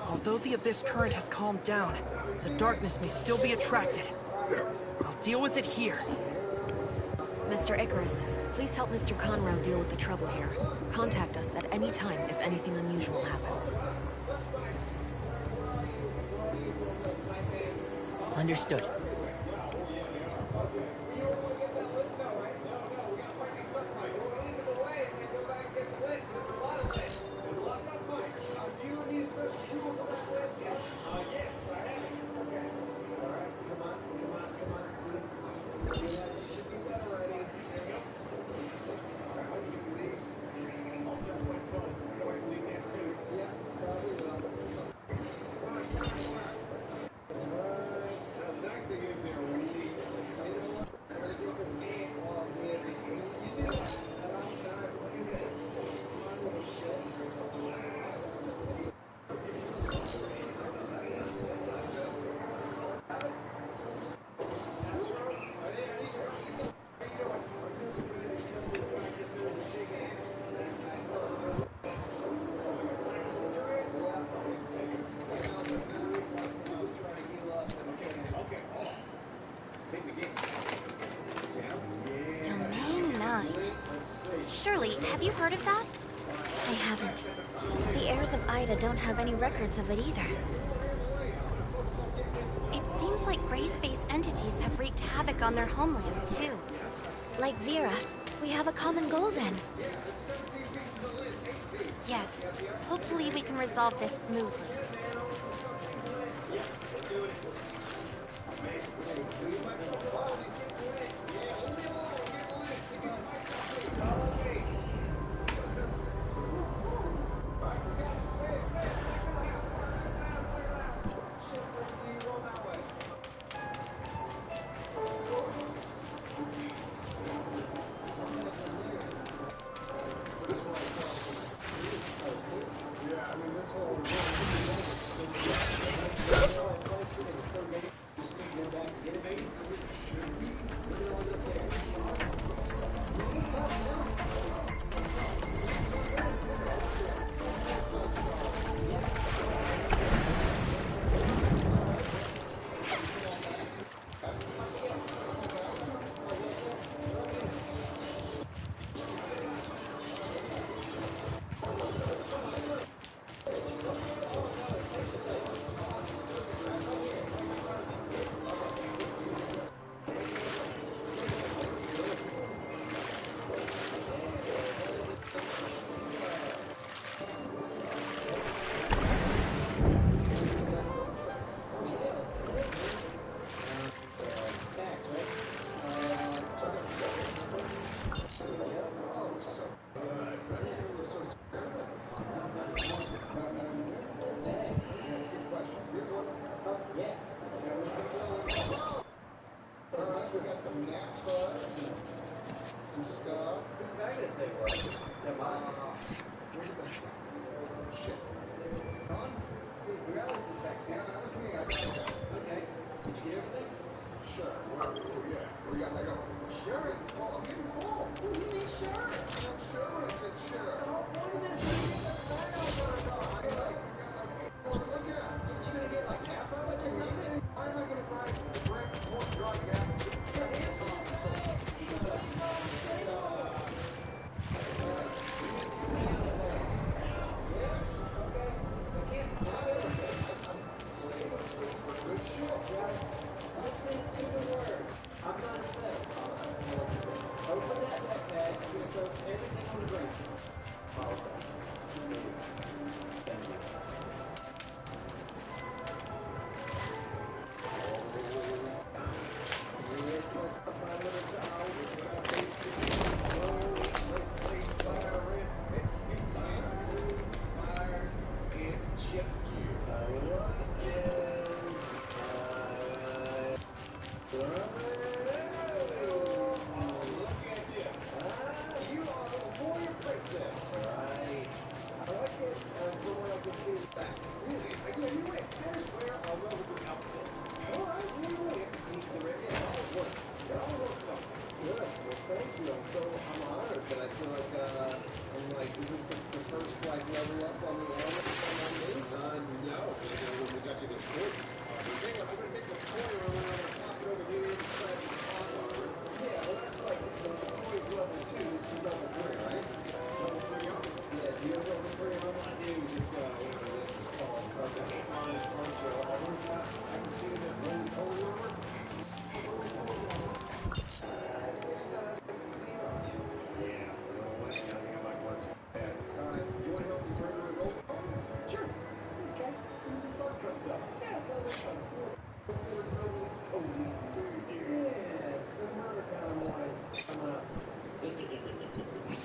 Although the Abyss current has calmed down, the darkness may still be attracted. I'll deal with it here. Mr. Icarus, please help Mr. Conroe deal with the trouble here. Contact us at any time if anything unusual happens. Understood. Shirley, have you heard of that? I haven't. The heirs of Ida don't have any records of it either. It seems like gray space entities have wreaked havoc on their homeland, too. Like Vera, we have a common goal then. Yes, hopefully we can resolve this smoothly.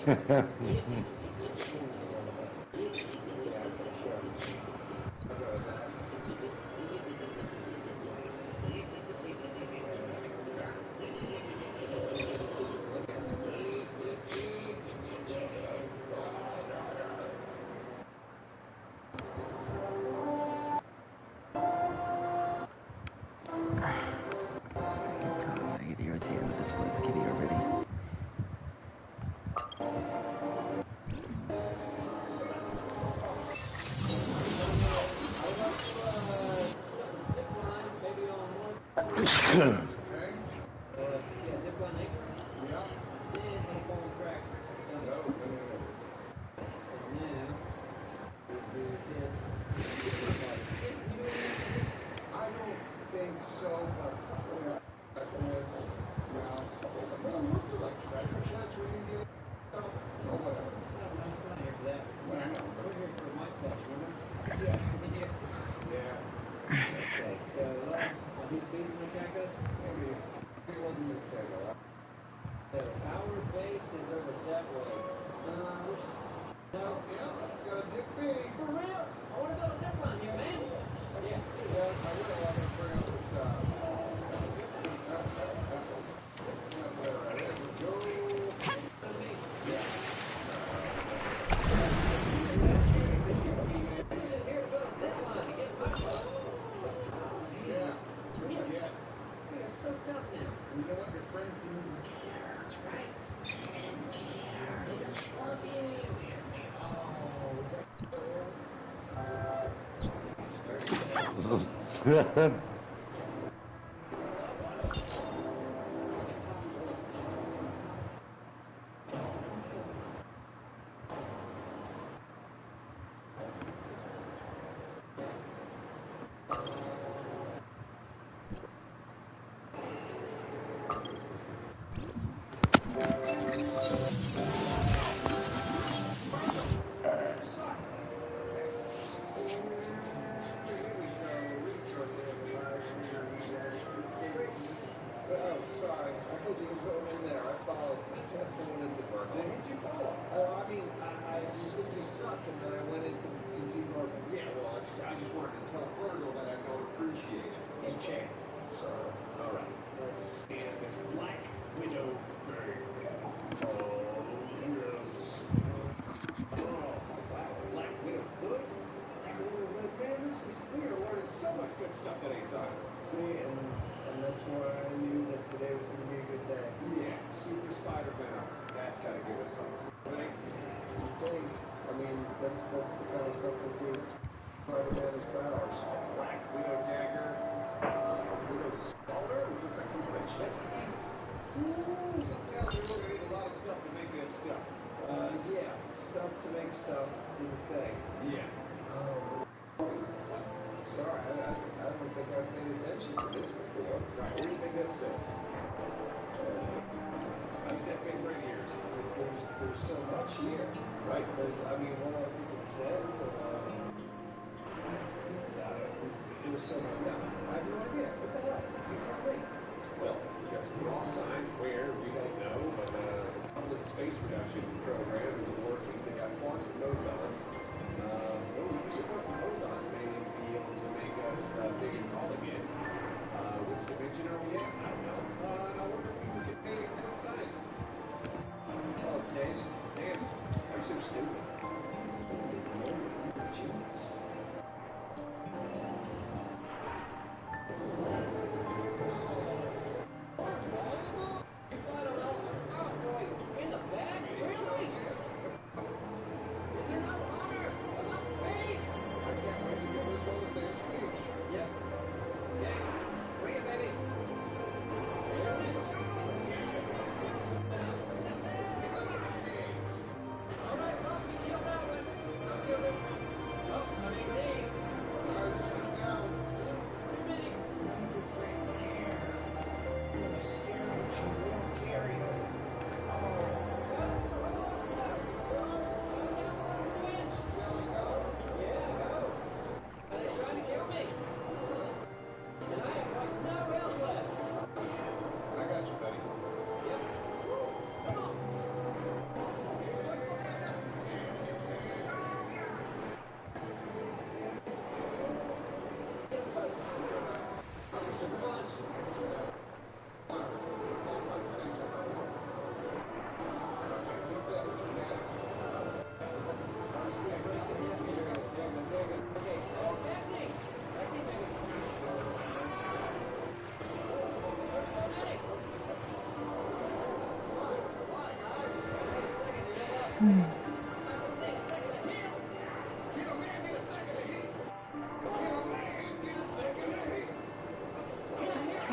I get irritated with this voice kitty already.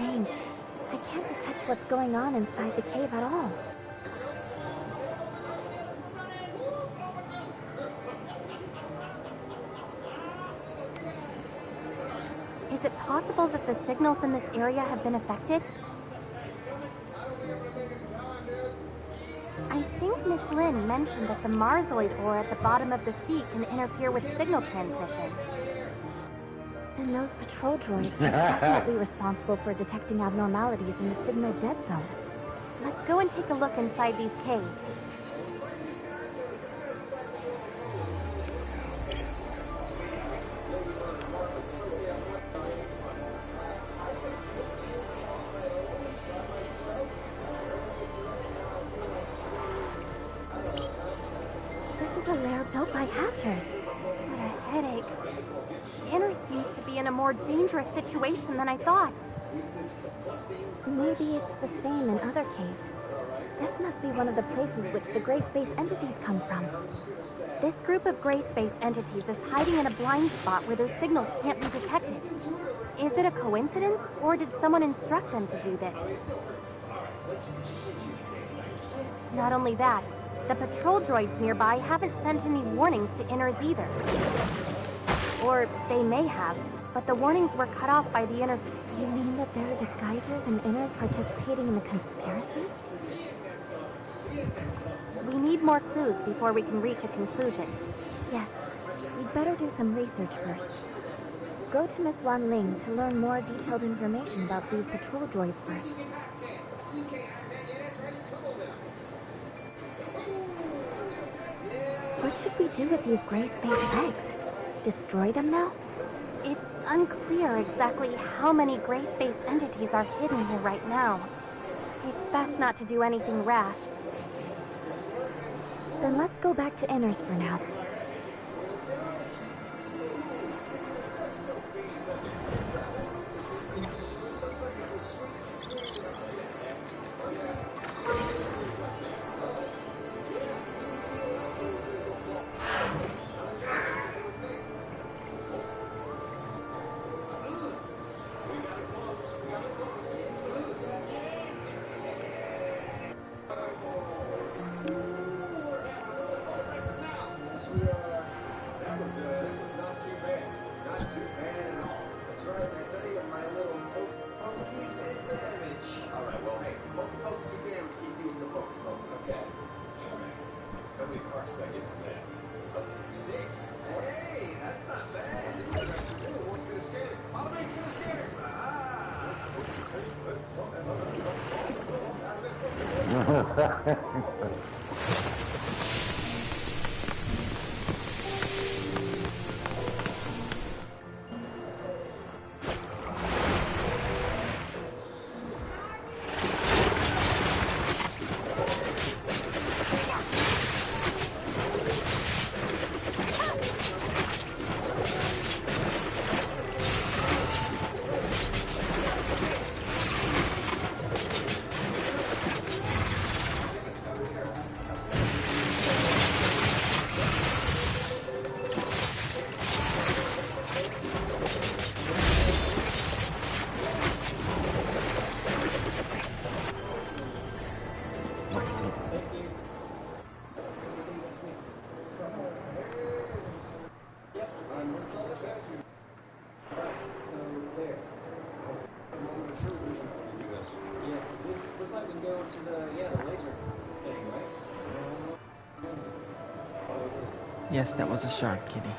Strange. I can't detect what's going on inside the cave at all. Is it possible that the signals in this area have been affected? I think Miss Lin mentioned that the Marzoid ore at the bottom of the sea can interfere with signal transmission. And those patrol droids are definitely responsible for detecting abnormalities in the signal dead zone. Let's go and take a look inside these caves. This is a lair built by Hatchers. What a headache. Inner seems to be in a more dangerous situation than I thought. Maybe it's the same in other caves. This must be one of the places which the Gray Space entities come from. This group of Gray Space entities is hiding in a blind spot where their signals can't be detected. Is it a coincidence, or did someone instruct them to do this? Not only that, the patrol droids nearby haven't sent any warnings to Inners either. Or they may have, but the warnings were cut off by the Inner... You mean that there are disguisers and Inners participating in the conspiracy? We need more clues before we can reach a conclusion. Yes, we'd better do some research first. Go to Miss Wan Ling to learn more detailed information about these patrol droids first. What should we do with these Gray Space eggs? Destroy them now? It's unclear exactly how many Gray Space entities are hidden here right now. It's best not to do anything rash. Then let's go back to Inners for now. Yes, that was a shark, kitty.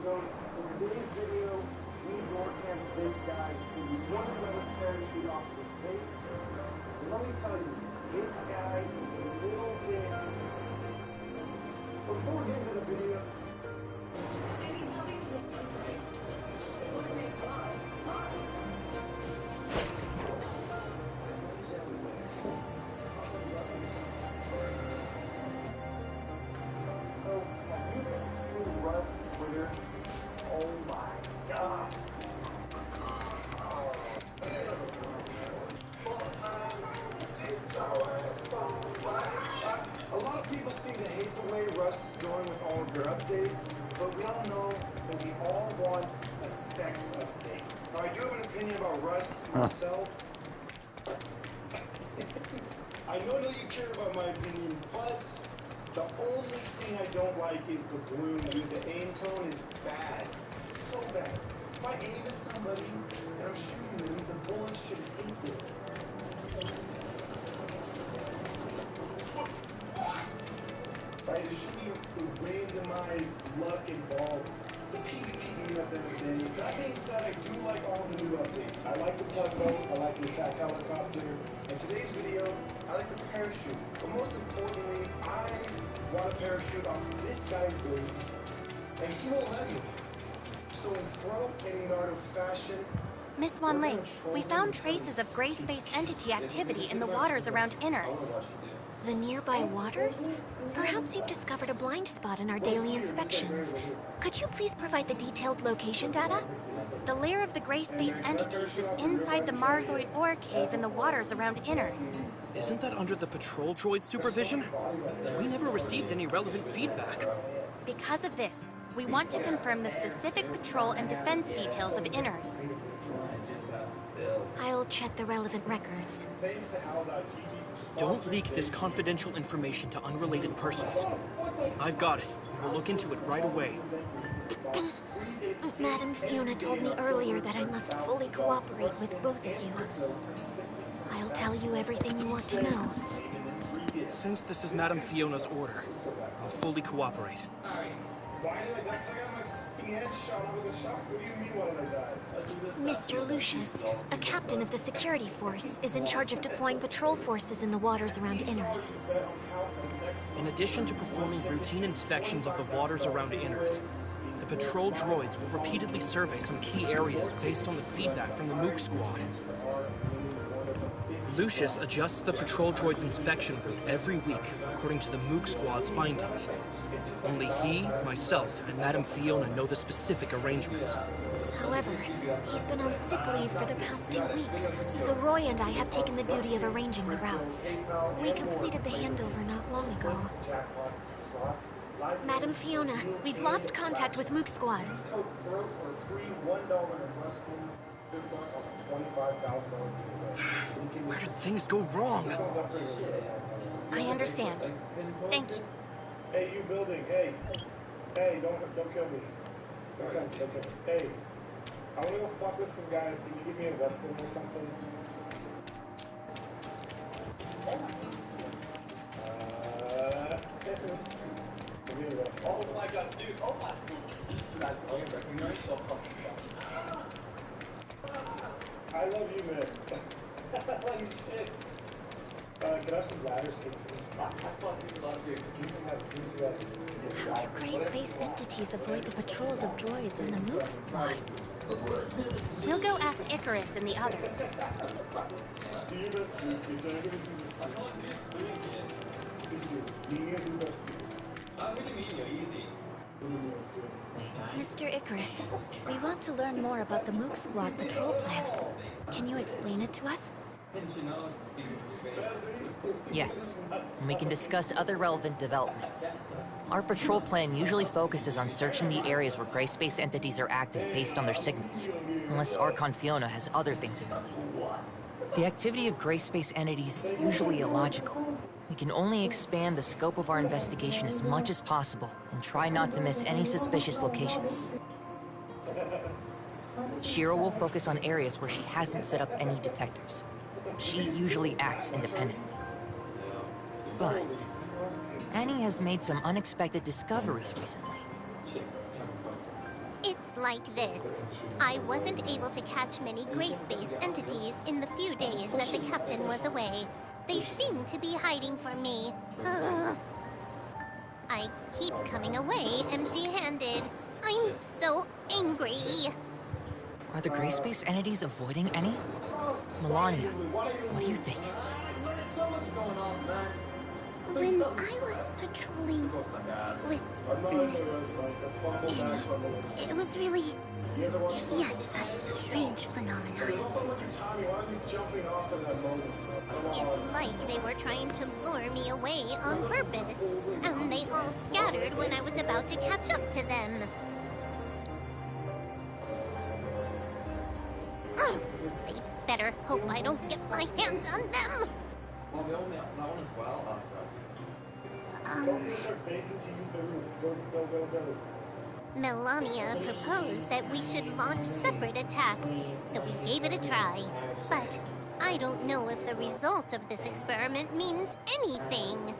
notice in today's video, we door camped this guy because we wanted to let us parachute off of this page. And let me tell you, this guy is a little bit... But before we get into the video... Oh my god. A lot of people seem to hate the way Rust is going with all of their updates, but we all know that we all want a sex update. Now, I do have an opinion about Rust myself. I know that you care about my opinion, but the only thing I don't like is the bloom. Dude, the aim cone is bad. It's so bad. If I aim at somebody and I'm shooting them, the bullet should hit them. Right? There should be a randomized luck involved. It's a PvP game at the end of the day. That being said, I do like all the new updates. I like the tugboat, I like the attack helicopter. In today's video, I like the parachute. But most importantly, I want a parachute off this guy's base, and he won't let me. So in throat and in art of fashion, Miss Wanling, we found traces of gray space entity activity in the waters around Inners. The nearby waters? Perhaps you've discovered a blind spot in our daily inspections. Could you please provide the detailed location data? The lair of the gray space entities is inside the Marzoid ore cave in the waters around Inners. Isn't that under the patrol droid supervision? We never received any relevant feedback. Because of this, we want to confirm the specific patrol and defense details of Inners. I'll check the relevant records. Don't leak this confidential information to unrelated persons. I've got it. We'll look into it right away. Madam Fiona told me earlier that I must fully cooperate with both of you. I'll tell you everything you want to know. Since this is Madam Fiona's order, I'll fully cooperate. why did I die? 'Cause I got my f***ing head shot over the shot. What do you mean, why did I die? Mr. Lucius, a captain of the security force, is in charge of deploying patrol forces in the waters around Inners. In addition to performing routine inspections of the waters around Inners, the patrol droids will repeatedly survey some key areas based on the feedback from the Mook Squad. Lucius adjusts the patrol droid's inspection route every week according to the Mook Squad's findings. Only he, myself, and Madame Fiona know the specific arrangements. However, he's been on sick leave for the past 2 weeks, so Roy and I have taken the duty of arranging the routes. We completed the handover not long ago. Madam Fiona, we've lost contact with Mook Squad. Where did things go wrong? I understand. Thank you. Hey, you building, hey. Hey, don't kill me. Don't kill me. Hey, I wanna go fuck with some guys. Can you give me a weapon or something? Oh my god, dude, oh my god. I recognize so I love you, man. Holy shit. Can I have some ladders? How do gray space entities avoid the patrols of droids and the Mook Squad? We'll go ask Icarus and the others. Do your best speak. You're going to see this. Mr. Icarus, we want to learn more about the Mook Squad patrol plan. Can you explain it to us? Yes, and we can discuss other relevant developments. Our patrol plan usually focuses on searching the areas where gray space entities are active based on their signals, unless Archon Fiona has other things in mind. The activity of gray space entities is usually illogical. We can only expand the scope of our investigation as much as possible and try not to miss any suspicious locations. Shira will focus on areas where she hasn't set up any detectors. She usually acts independently. But Annie has made some unexpected discoveries recently. It's like this. I wasn't able to catch many gray space entities in the few days that the captain was away. They seem to be hiding from me. Ugh. I keep coming away empty-handed. I'm so angry. Are the gray space entities avoiding any? Melania, what do you think? When I was patrolling with Miss Anna, it was really, yes, a strange phenomenon. It's like they were trying to lure me away on purpose, and they all scattered when I was about to catch up to them. Ugh, they better hope I don't get my hands on them. Melania proposed that we should launch separate attacks, so we gave it a try. But I don't know if the result of this experiment means anything.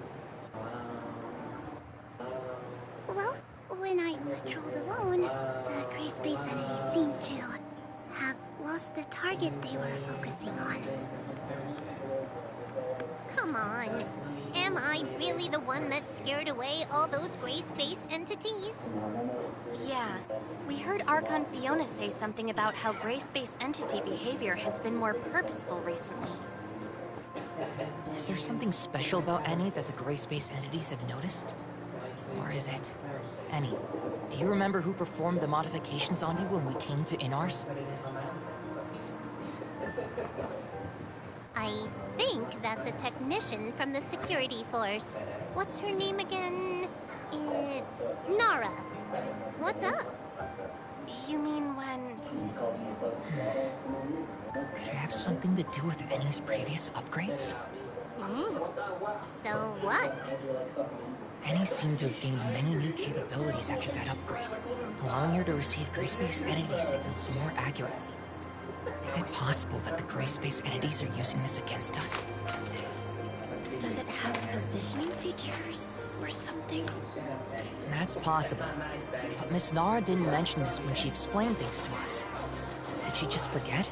Well, when I patrolled alone, the gray space entities seemed to have lost the target they were focusing on. Come on. Am I really the one that scared away all those gray space entities? Yeah. We heard Archon Fiona say something about how gray space entity behavior has been more purposeful recently. Is there something special about Annie that the gray space entities have noticed? Or is it... Annie, do you remember who performed the modifications on you when we came to Inars? I think that's a technician from the security force. What's her name again? It's Nara. What's up? You mean when... Could it have something to do with Annie's previous upgrades? So what? Annie seemed to have gained many new capabilities after that upgrade, allowing her to receive gray space entity signals more accurately. Is it possible that the gray space entities are using this against us? Does it have positioning features or something? That's possible. But Miss Nara didn't mention this when she explained things to us. Did she just forget?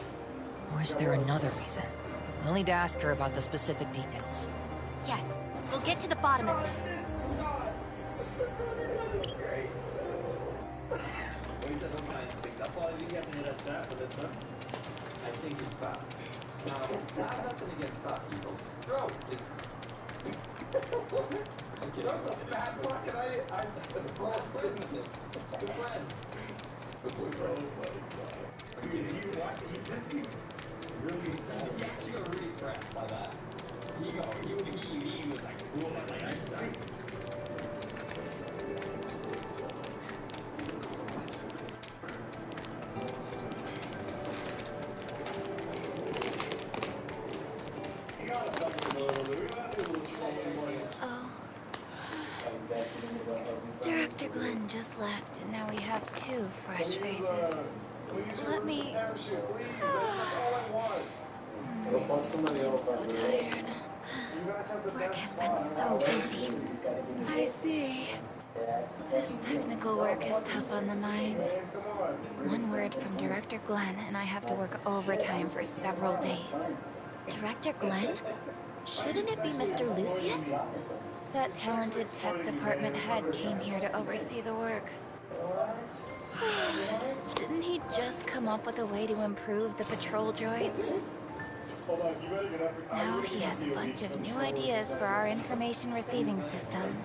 Or is there another reason? We'll need to ask her about the specific details. Yes, we'll get to the bottom of this. I think you stop. Now, I'm nothing against stop people. Bro, it's... You know, it's a bad fucking idea. The last second. Good friend. Really, yeah, you got really impressed by that. He was like, cool, like, I just... Oh. Director Glenn just left, and now we have two fresh faces. Let me... I'm so tired. Work has been so busy. I see. This technical work is tough on the mind. One word from Director Glenn, and I have to work overtime for several days. Director Glenn? Shouldn't it be Mr. Lucius? That talented tech department head came here to oversee the work. Didn't he just come up with a way to improve the patrol droids? Now he has a bunch of new ideas for our information receiving system.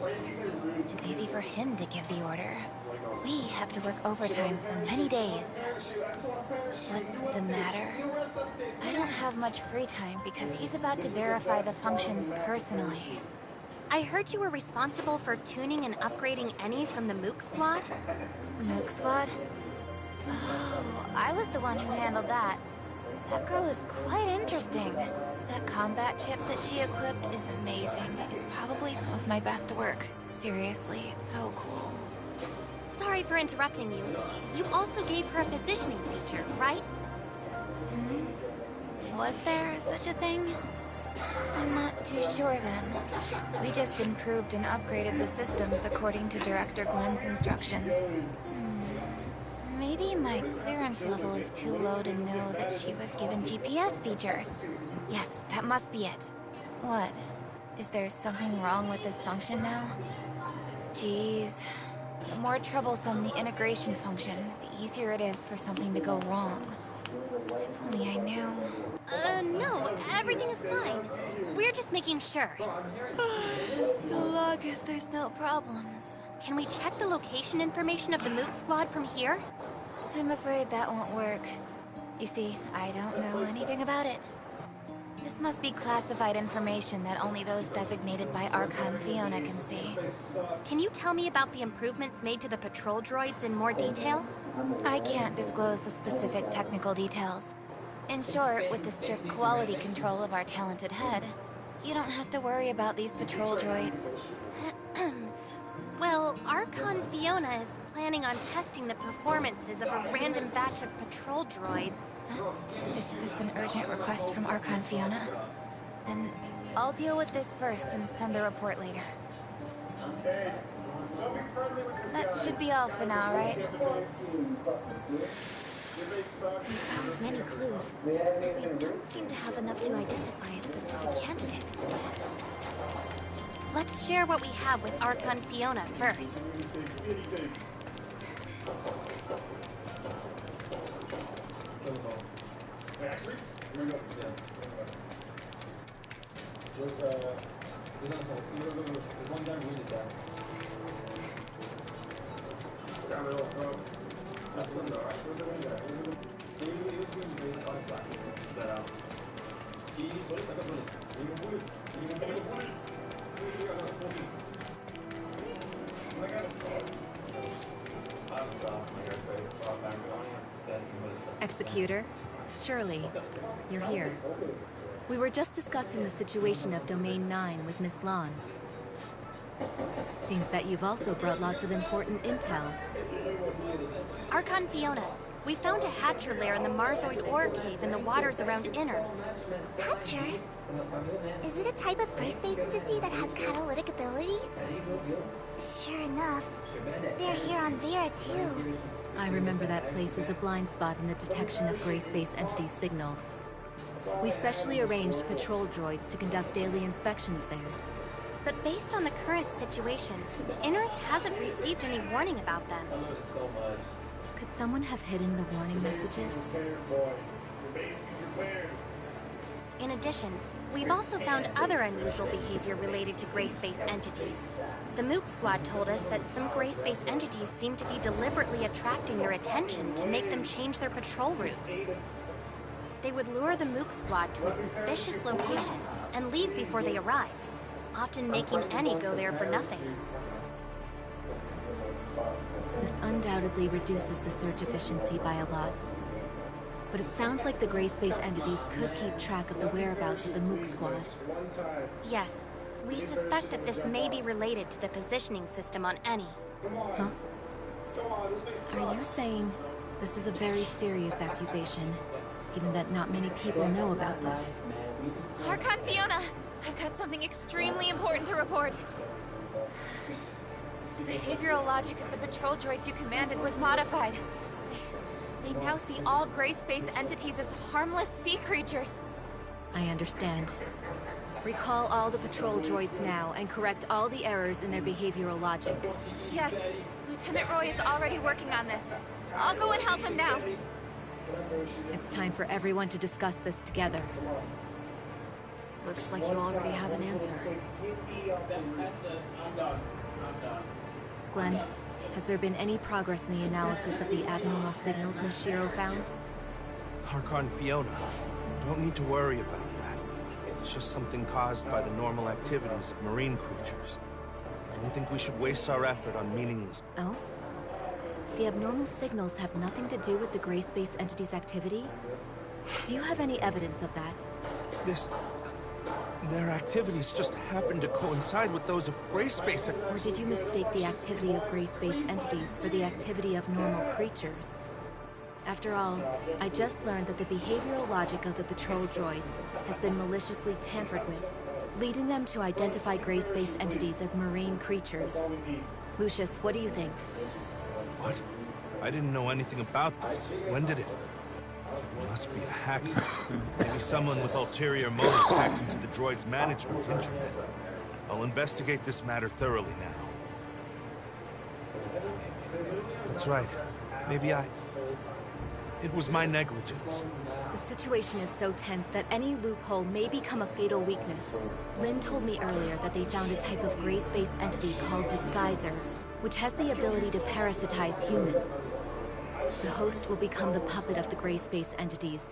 It's easy for him to give the order. We have to work overtime for many days. What's the matter? I don't have much free time because he's about to verify the functions personally. I heard you were responsible for tuning and upgrading any from the Mook Squad? Mook Squad? Oh, I was the one who handled that. That girl is quite interesting. That combat chip that she equipped is amazing. It's probably some of my best work. Seriously, it's so cool. Sorry for interrupting you. You also gave her a positioning feature, right? Was there such a thing? I'm not too sure then. We just improved and upgraded the systems according to Director Glenn's instructions. Maybe Maybe my clearance level is too low to know that she was given GPS features. Yes, that must be it. What? Is there something wrong with this function now? Jeez. The more troublesome the integration function, the easier it is for something to go wrong. If only I knew. No, everything is fine. We're just making sure. So long as there's no problems. Can we check the location information of the Mook Squad from here? I'm afraid that won't work. You see, I don't know anything about it. This must be classified information that only those designated by Archon Fiona can see. Can you tell me about the improvements made to the patrol droids in more detail? I can't disclose the specific technical details. In short, with the strict quality control of our talented head, you don't have to worry about these patrol droids. Well, Archon Fiona is planning on testing the performances of a random batch of patrol droids. Is this an urgent request from Archon Fiona? Then I'll deal with this first and send the report later. That should be all for now, right? We found many clues, but we don't seem to have enough to identify a specific candidate. Let's share what we have with Archon Fiona first. Actually, we're going to there's one guy who needed that. Down the road. That's the window, right? There's a window. It was going to be a flashback. И вот это будет. Не будет. I got a sword. Executor, Shirley, you're here. We were just discussing the situation of Domain 9 with Miss Lon. Seems that you've also brought lots of important intel. Archon Fiona, we found a Hatcher lair in the Marzoid ore cave in the waters around Inners. Hatcher? Is it a type of gray space entity that has catalytic abilities? Sure enough. They're here on Vera, too. I remember that place as a blind spot in the detection of gray space entity signals. We specially arranged patrol droids to conduct daily inspections there. But based on the current situation, Inners hasn't received any warning about them. Could someone have hidden the warning messages? In addition, we've also found other unusual behavior related to gray space entities. The Mook Squad told us that some gray space entities seem to be deliberately attracting their attention to make them change their patrol route. They would lure the Mook Squad to a suspicious location and leave before they arrived, often making any go there for nothing. This undoubtedly reduces the search efficiency by a lot. But it sounds like the gray space entities could keep track of the whereabouts of the Mook Squad. Yes, we suspect that this may be related to the positioning system on Eni. Huh? Are you saying this is a very serious accusation, given that not many people know about this? Archon Fiona! I've got something extremely important to report. The behavioral logic of the patrol droids you commanded was modified. They now see all gray space entities as harmless sea creatures. I understand. Recall all the patrol droids now and correct all the errors in their behavioral logic. Yes, Lieutenant Roy is already working on this. I'll go and help him now. It's time for everyone to discuss this together. Looks like you already have an answer. I'm done. Glenn, has there been any progress in the analysis of the abnormal signals Miss Shiro found? Archon Fiona, you don't need to worry about that. It's just something caused by the normal activities of marine creatures. I don't think we should waste our effort on meaningless... Oh? The abnormal signals have nothing to do with the gray space entity's activity? Do you have any evidence of that? Their activities just happen to coincide with those of gray space... Or did you mistake the activity of gray space entities for the activity of normal creatures? After all, I just learned that the behavioral logic of the patrol droids has been maliciously tampered with, leading them to identify gray space entities as marine creatures. Lucius, what do you think? What? I didn't know anything about this. When did it? It must be a hacker. Maybe someone with ulterior motives hacked into the droid's management intranet. I'll investigate this matter thoroughly now. That's right. Maybe it was my negligence. The situation is so tense that any loophole may become a fatal weakness. Lynn told me earlier that they found a type of gray space entity called Disguiser, which has the ability to parasitize humans. The host will become the puppet of the gray space entities.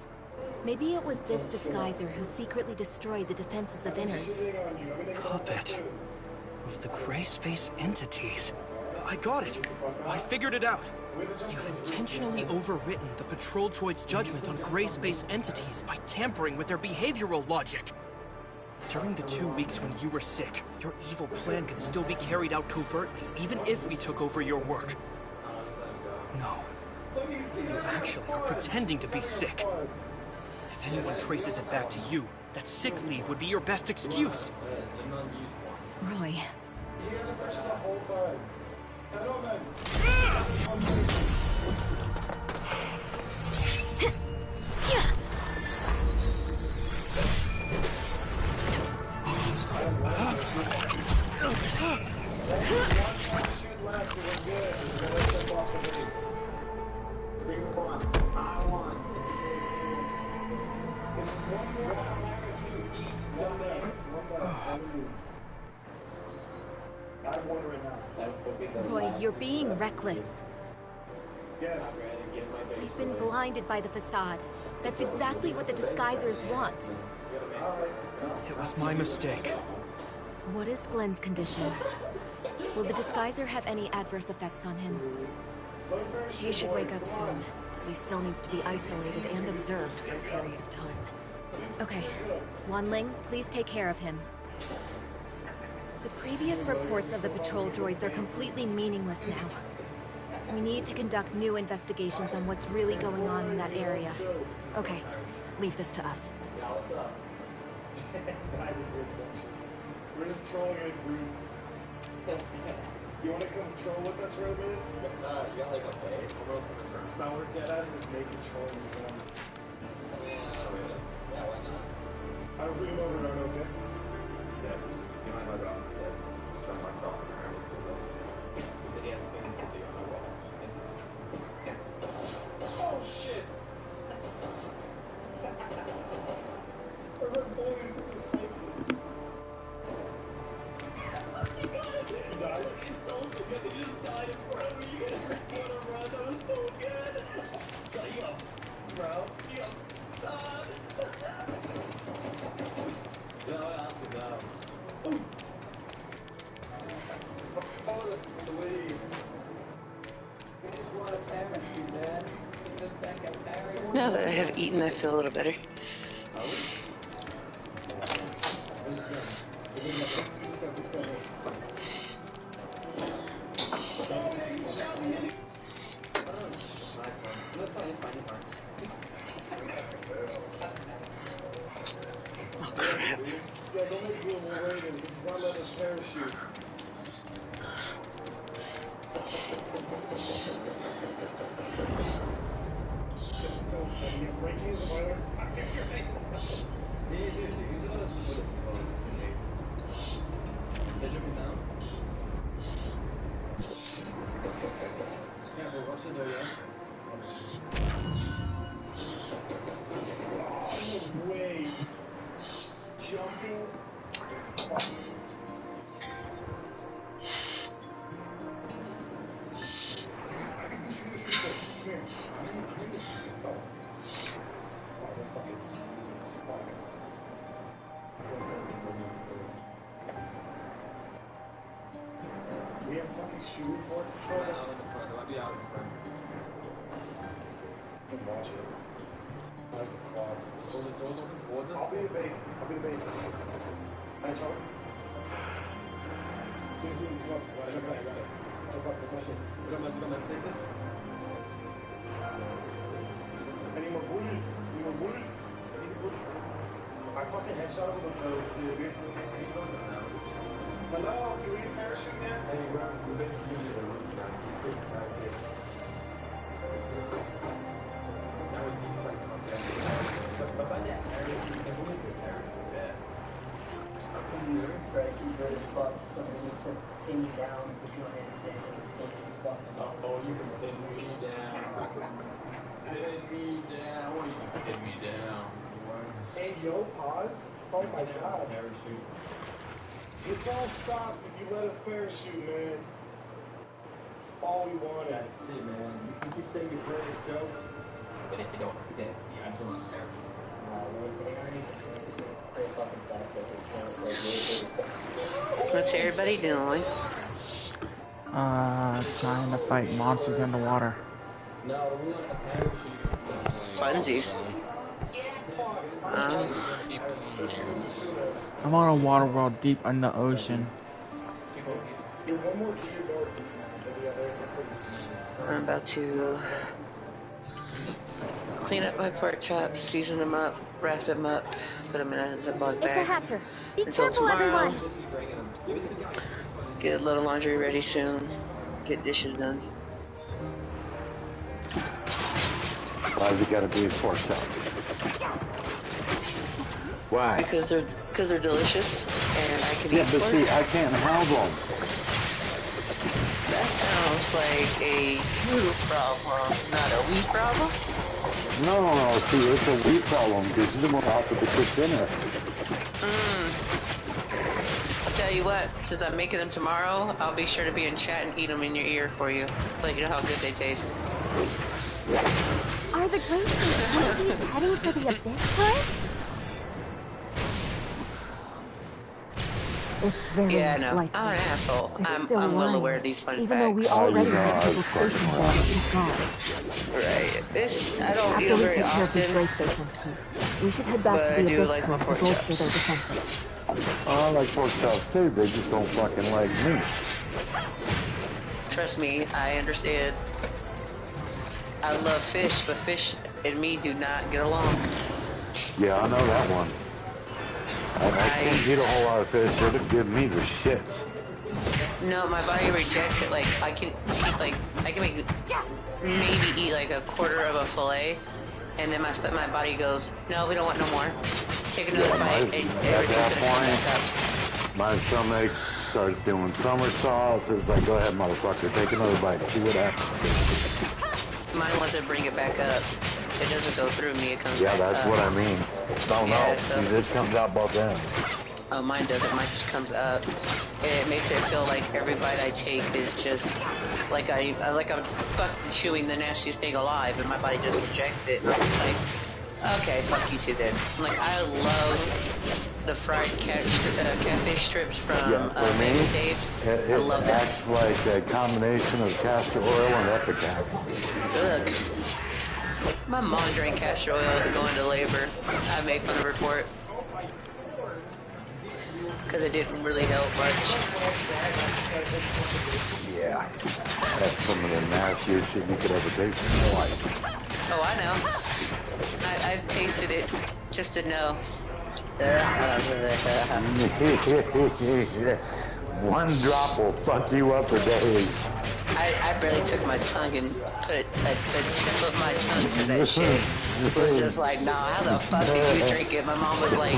Maybe it was this Disguiser who secretly destroyed the defenses of Inners. Puppet of the gray space entities. I got it. I figured it out. You've intentionally overwritten the patrol droid's judgment on gray space entities by tampering with their behavioral logic. During the 2 weeks when you were sick, your evil plan could still be carried out covertly, even if we took over your work. No. You actually are pretending to be sick. If anyone traces it back to you, that sick leave would be your best excuse. Roy. Roy, you're being reckless. Yes. We've been blinded by the facade. That's exactly what the Disguisers want. It was my mistake. What is Glenn's condition? Will the Disguiser have any adverse effects on him? He should wake up soon, but he still needs to be isolated and observed for a period of time. Okay. Wanling, please take care of him. The previous reports of the patrol droids are completely meaningless now. We need to conduct new investigations on what's really going on in that area. Okay, leave this to us. We're just trolling a group. Do you want to come troll with us for a minute? You got like a bay? No, we're dead ass just making trolling sounds. Yeah, why not? I'll bring him over and okay? Yeah, you might not go instead. Just trust myself and try and look for this. He said he has things to do on the wall. Oh shit! There's like bullies with the snake. Died. It's so good. He just died in front of me. You guys were going to run. That was so good. Yo, bro. Yo, son. No, I asked him now. Oh, the lead. We just want to parent you, man. Just back at parent. Now that I have eaten, I feel a little better. Oh, crap. Yeah, don't make global ratings. It's not let us parachute. This is so funny. Rankings of either. Dude, you still gotta put it just in case. Did you me down? Yeah, but what's the door yet? Oh, wait. Jumping. We have fucking shoe for control. That's in the front. I'll be out in the front. Can watch it. I have the cloth. So the doors open towards us? I'll be the bait. I'll be the bait. Hi, Charlie. Please do come up. I got it. Jump up the question. Let's take this. Any more bullets? Any more bullets? I fucking headshot him with the two. Hello, can we parachute yet? Hey, we're basically using the roof now. He's basically right here. Oh, you can pin me down. Pin me down. What do you pin me down? Hey, yo, pause. Oh my god. This all stops if you let us parachute, man. It's all we wanted. That's it, man. You can keep saying your greatest jokes, but if you don't forget, you have to remember. What's everybody doing? Trying to fight monsters underwater. Funsies. I'm on a water world deep in the ocean. I'm about to clean up my pork chops, season them up, wrap them up, put them in a Ziploc bag. It's a hatcher. Be until careful, tomorrow. everyone. Get a load of laundry ready soon. Get dishes done. Why's it gotta be a pork chop? Why? Because they're delicious, and I can Yeah, eat but pork. see, I can't have them. That sounds like a you problem, not a we problem. No, see, it's a we problem because you're the one out for the cooked dinner. I'll tell you what, since I'm making them tomorrow, I'll be sure to be in chat and eat them in your ear for you. Let you know how good they taste. Are the Great Space Entities heading for the Abyss, right? It's very Yeah, no, likely. I'm an asshole. They're I'm still well lying, aware of these fun even facts. though we already have people fucking stationed there since gone. Right. This, I don't eat After them we very take care of these often, Great Space Entities, we should head back but to I the do Abyss like my Cove to pork bolster chops. their defenses. I like pork chops too, they just don't fucking like me. Trust me, I understand. I love fish, but fish and me do not get along. Yeah, I know that one. I can't eat a whole lot of fish, it'll give me the shits. No, my body rejects it. Like I can eat, like I can make maybe eat like a quarter of a fillet, and then my body goes, no, we don't want no more. Take another bite, and At everything's that gonna come back point, my stomach starts doing somersaults. It's like, go ahead, motherfucker, take another bite, see what happens. up. Mine wants to bring it back up. It doesn't go through me. It comes Yeah, back that's up. what I mean. No, Yeah, no, so- see, this comes out both ends. Oh, mine doesn't. Mine just comes up. It makes it feel like every bite I take is just like I'm fucking chewing the nastiest thing alive, and my body just rejects it. And I'm just like, okay, fuck you two then. Like I love the fried catfish strips from Yeah, for me, Baby Dave's. I it love that. acts like a combination of castor oil and Epicac. Ugh. My mom drank castor oil to go into labor. I made fun of her for it. Because it didn't really help much. Yeah, that's some of the nastiest shit you could ever taste in your life. Oh, I know. I've tasted it just to know. One drop will fuck you up for days. I barely took my tongue and put a tip of my tongue to that shit. It was just like, nah, how the fuck did you drink it? My mom was like,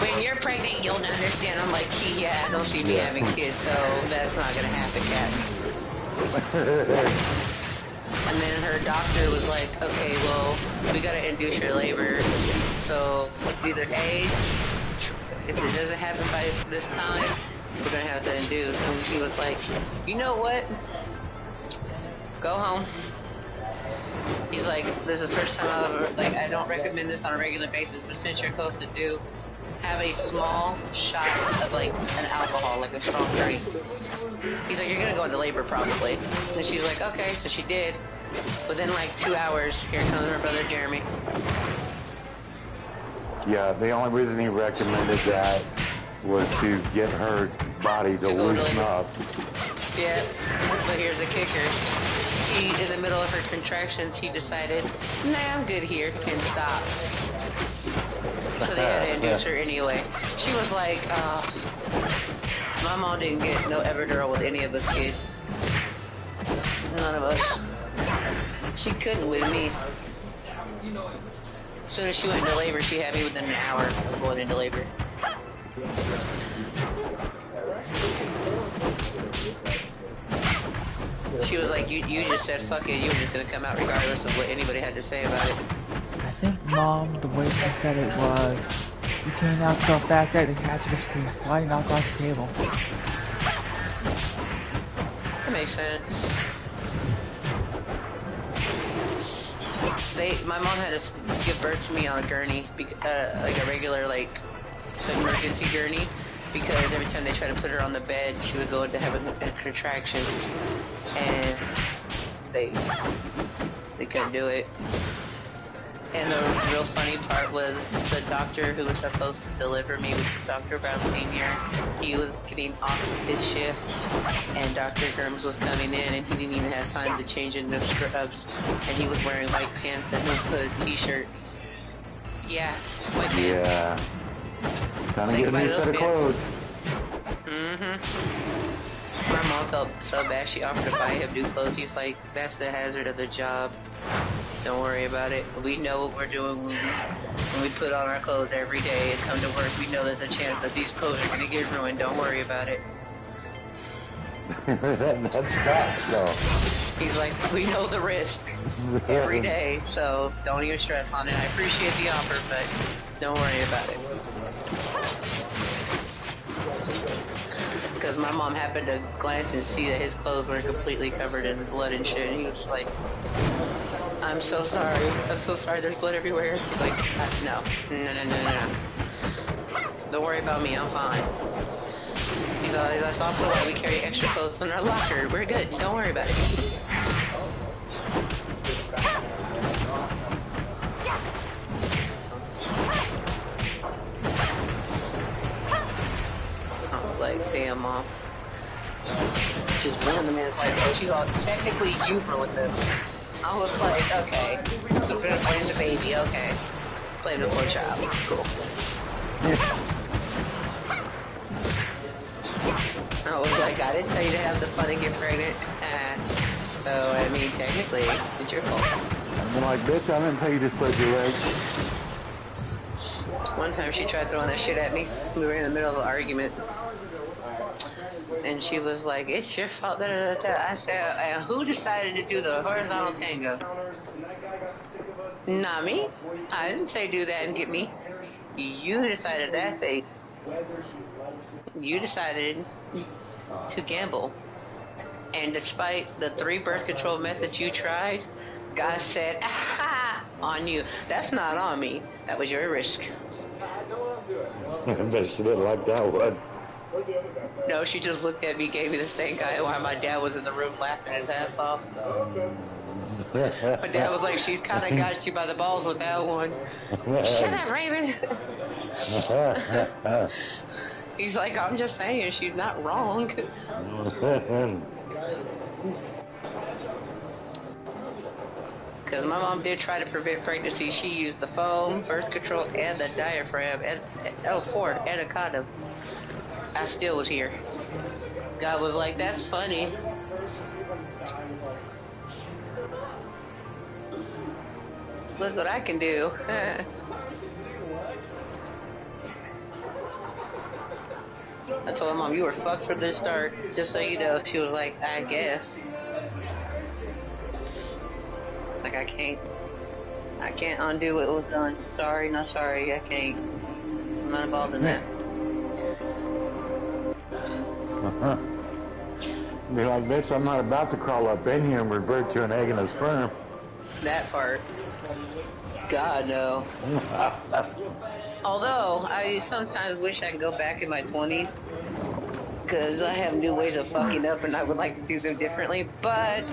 when you're pregnant, you'll understand. I'm like, yeah, I don't see me having kids, so that's not gonna happen, cat. And then her doctor was like, okay, well, we gotta induce your labor. So either A, if it doesn't happen by this time, we're gonna have to induce. And he was like, you know what? Go home. He's like, this is the first time I've ever, like, I don't recommend this on a regular basis, but since you're close to due, have a small shot of, like, an alcohol, like a strong drink. He's like, you're gonna go into labor probably. And she's like, okay, so she did. Within, like, 2 hours, here comes her brother Jeremy. Yeah, the only reason he recommended that was to get her body to loosen up. Yeah, but here's the kicker. He, in the middle of her contractions, he decided, nah, I'm good here, and stopped. So they had to induce her anyway. She was like, my mom didn't get no epidural with any of us kids. None of us. She couldn't with me. As soon as she went into labor, she had me within an hour of going into labor. She was like, you just said fuck it, you were just gonna come out regardless of what anybody had to say about it. I think Mom, the way she said it was, you came out so fast that the catch was sliding across the table. That makes sense. My mom had to give birth to me on a gurney, like a regular, like, emergency gurney, because every time they tried to put her on the bed, she would go into having a contraction, and they couldn't do it. And the real funny part was the doctor who was supposed to deliver me was Dr. Brown Sr. He was getting off his shift, and Dr. Germs was coming in, and he didn't even have time to change into scrubs, and he was wearing white pants and a t-shirt. Yeah, white pants. Yeah. Time to get a new set of clothes. My mom felt so bad, she offered to buy him new clothes. He's like, that's the hazard of the job. Don't worry about it. We know what we're doing when we put on our clothes every day and come to work. We know there's a chance that these clothes are going to get ruined. Don't worry about it. That's facts, though. He's like, we know the risk every day, so don't even stress on it. I appreciate the offer, but don't worry about it. Because my mom happened to glance and see that his clothes were completely covered in blood and shit, and he was like, I'm so sorry. I'm so sorry, there's blood everywhere. He's like, no. Don't worry about me, I'm fine. He's like, that's also why we carry extra clothes in our locker. We're good, don't worry about it. I was like, damn, Mom. She's ruined the man's life. So she's all, technically you ruined this. I was like, okay. So we're gonna blame the baby, okay. Blame the poor child. Cool. I was like, I didn't tell you to have the fun and get pregnant. So, I mean, technically, it's your fault. I'm like, bitch, I didn't tell you to spread your legs. One time she tried throwing that shit at me. We were in the middle of an argument. And she was like, it's your fault, da, da, da, da. I said, who decided to do the horizontal tango? Not me. I didn't say do that and get me. You decided that day. You decided to gamble. And despite the 3 birth control methods you tried, God said, aha, on you. That's not on me. That was your risk. I bet she didn't like that one. No, she just looked at me, gave me the stink eye while my dad was in the room laughing his ass off. My dad was like, she kind of got you by the balls with that one. Shut up, Raven. He's like, I'm just saying, she's not wrong. Because my mom did try to prevent pregnancy. She used the foam, birth control, and the diaphragm, and L4, and a condom. I still was here. God was like, that's funny. Look what I can do. I told my mom, you were fucked from the start, just so you know. She was like, I guess. Like, I can't undo what was done. Sorry, not sorry, I can't. I'm not involved in that. Be like, bitch, I'm not about to crawl up in here and revert to an egg and a sperm. That part. God, no. Although, I sometimes wish I could go back in my 20s. Because I have new ways of fucking up and I would like to do them differently, but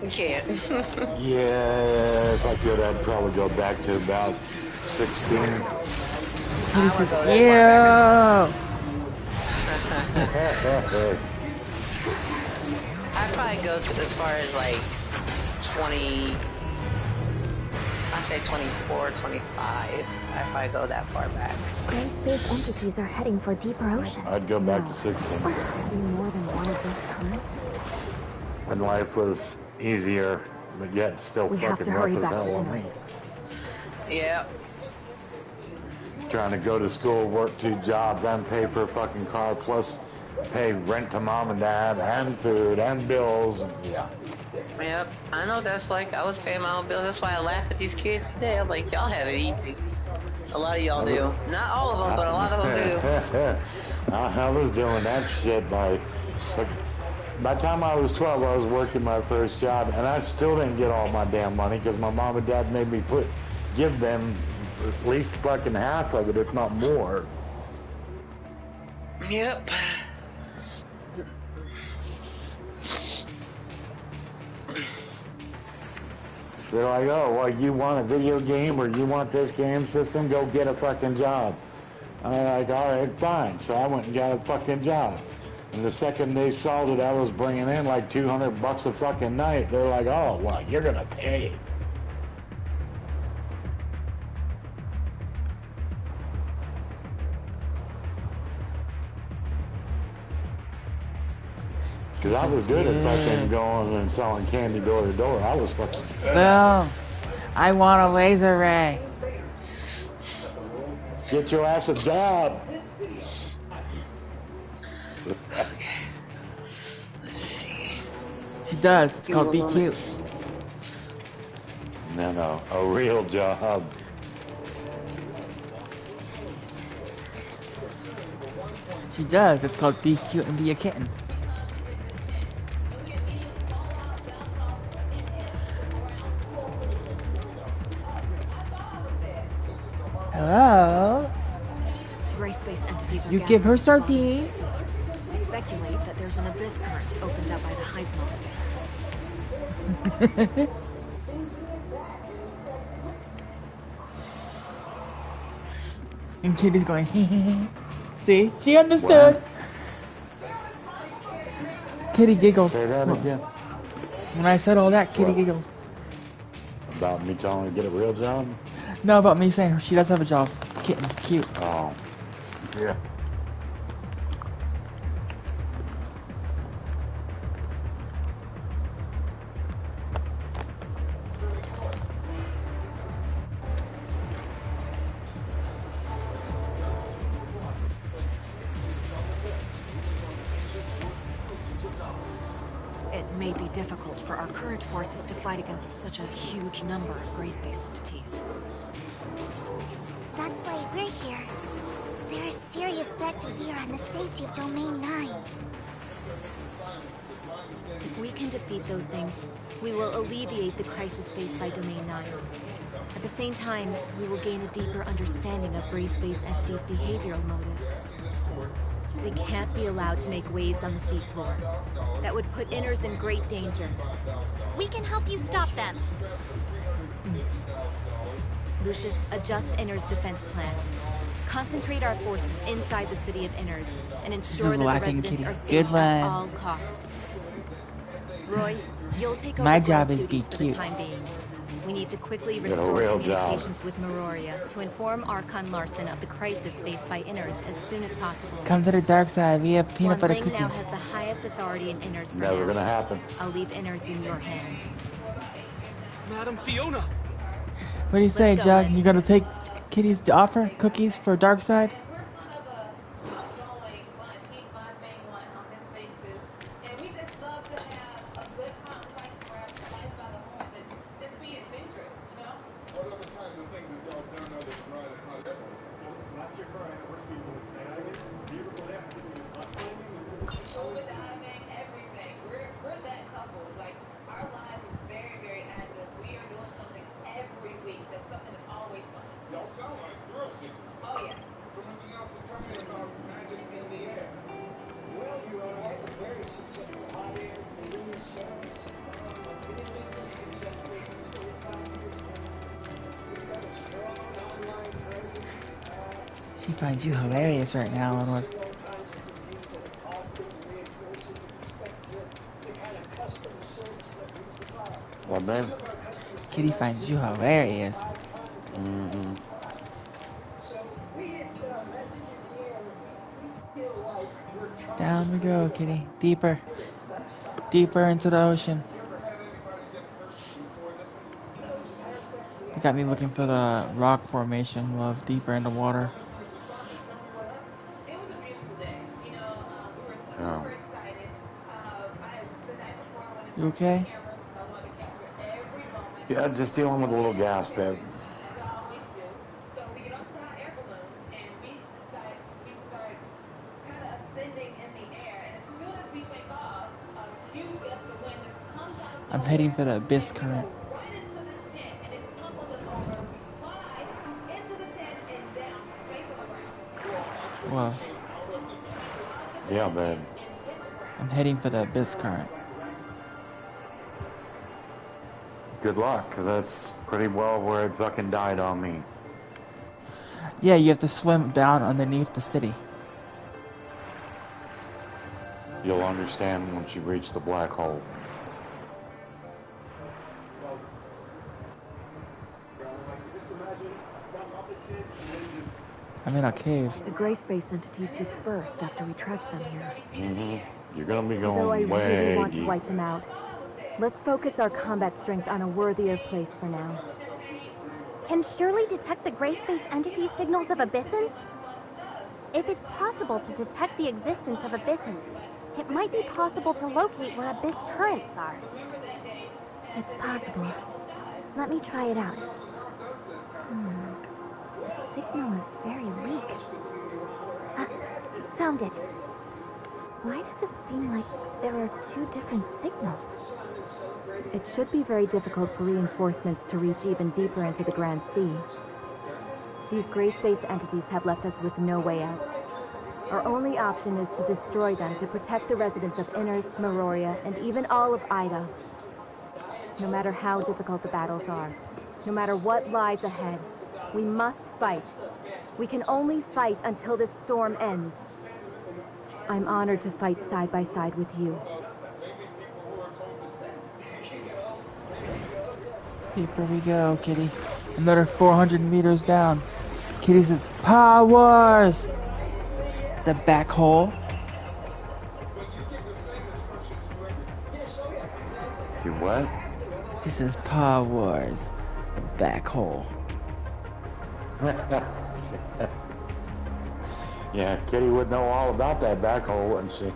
you can't. Yeah, if I could, I'd probably go back to about 16. He says, ew! I'd probably go as far as like 20, I'd say 24, 25. I'd probably go that far back. Gray space entities are heading for deeper ocean. I'd go back to 16. More than one of this kind? When life was easier but yet still We have fucking to rough hurry as back hell to on me. Inner. Yeah. Trying to go to school, work 2 jobs, and pay for a fucking car, plus pay rent to mom and dad, and food, and bills. Yeah. Yep. I know that's like, I was paying my own bills. That's why I laugh at these kids today. I'm like, y'all have it easy. A lot of y'all do. Not all of them, but a lot of them do. I was doing that shit by the time I was 12, I was working my first job, and I still didn't get all my damn money because my mom and dad made me give them at least fucking half of it, if not more. Yep. They're like, oh, well, you want a video game or you want this game system? Go get a fucking job. I'm like, all right, fine. So I went and got a fucking job. And the second they saw that I was bringing in like $200 a fucking night, they're like, oh, well, you're going to pay. Because I was good at fucking going and selling candy door to door. I was fucking good. Boom. I want a laser ray. Get your ass a job. She does. It's called Be Cute. No, a real job. She does. It's called Be Cute and Be a Kitten. Hello? Gray space entities are You give her sardines? We speculate that there's an abyss current opened up by the hive mother. And Kitty's going, see? She understood. What? Kitty giggled. Say that again. When I said all that, Kitty giggled. About me telling her to get a real job? No, about me saying she does have a job. Kitten, cute. Oh, yeah. It may be difficult for our current forces to fight against such a huge number of gray space entities. That's why we're here. There are serious threats to Vera and the safety of Domain 9. If we can defeat those things, we will alleviate the crisis faced by Domain 9. At the same time, we will gain a deeper understanding of gray space entities' behavioral motives. They can't be allowed to make waves on the seafloor. That would put Inners in great danger. We can help you stop them. Lucius, adjust Inners' defense plan. Concentrate our forces inside the city of Inners and ensure that the residents are safe at all costs. Roy, you'll take over my job is be for the cute. time being. We need to quickly restore communications job. with Meroria to inform Archon Larson of the crisis faced by Inners as soon as possible. Come to the dark side. We have peanut butter Ling cookies. now has the highest authority in Inners for Never now. gonna happen. I'll leave Inners in your hands. Madam Fiona! What do you say, go, Jug? Len. You gonna take Kitty's offer? Cookies for dark side? Y'all sound like thrill seekers. Oh, yeah. So, Mr. Nelson, tell me about magic in the air. Well, Your Honor, a very successful hot air balloon service. We've been listening successfully for 25 years now. We've got a strong online presence. She finds you hilarious right now, Onward. What, babe? Kitty finds you hilarious. Mm-hmm. Down we go, Kitty. Deeper. Deeper into the ocean. It got me looking for the rock formation love deeper in the water. Oh. You okay? Yeah, just dealing with a little gas, babe. I'm heading for the abyss current. Well, Yeah, babe. I'm heading for the abyss current. Good luck, because that's pretty well where it fucking died on me. Yeah, you have to swim down underneath the city. You'll understand once you reach the black hole. I'm in a cave. The gray space entities dispersed after we tracked them here. Mm-hmm. You're gonna be Although I going way really want deep. to wipe them out, let's focus our combat strength on a worthier place for now. Can Shirley detect the gray space entity signals of abyssins? If it's possible to detect the existence of abyssins, it might be possible to locate where abyss currents are. It's possible. Let me try it out. The signal is very weak. Found it. Why does it seem like there are two different signals? It should be very difficult for reinforcements to reach even deeper into the Grand Sea. These gray space entities have left us with no way out. Our only option is to destroy them to protect the residents of Innerth, Meroria, and even all of Ida. No matter how difficult the battles are, no matter what lies ahead, we must fight. We can only fight until this storm ends. I'm honored to fight side by side with you. Deeper we go, Kitty. Another 400 meters down. Kitty says, powers! The back hole. Do what? She says, powers. The back hole. Yeah, Kitty would know all about that back hole, wouldn't she?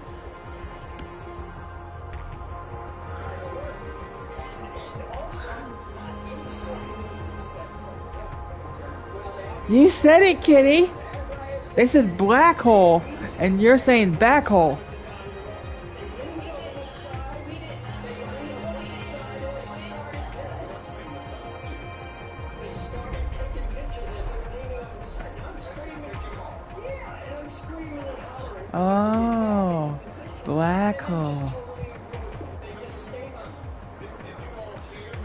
You said it, Kitty! They said black hole, and you're saying back hole. Oh, black hole.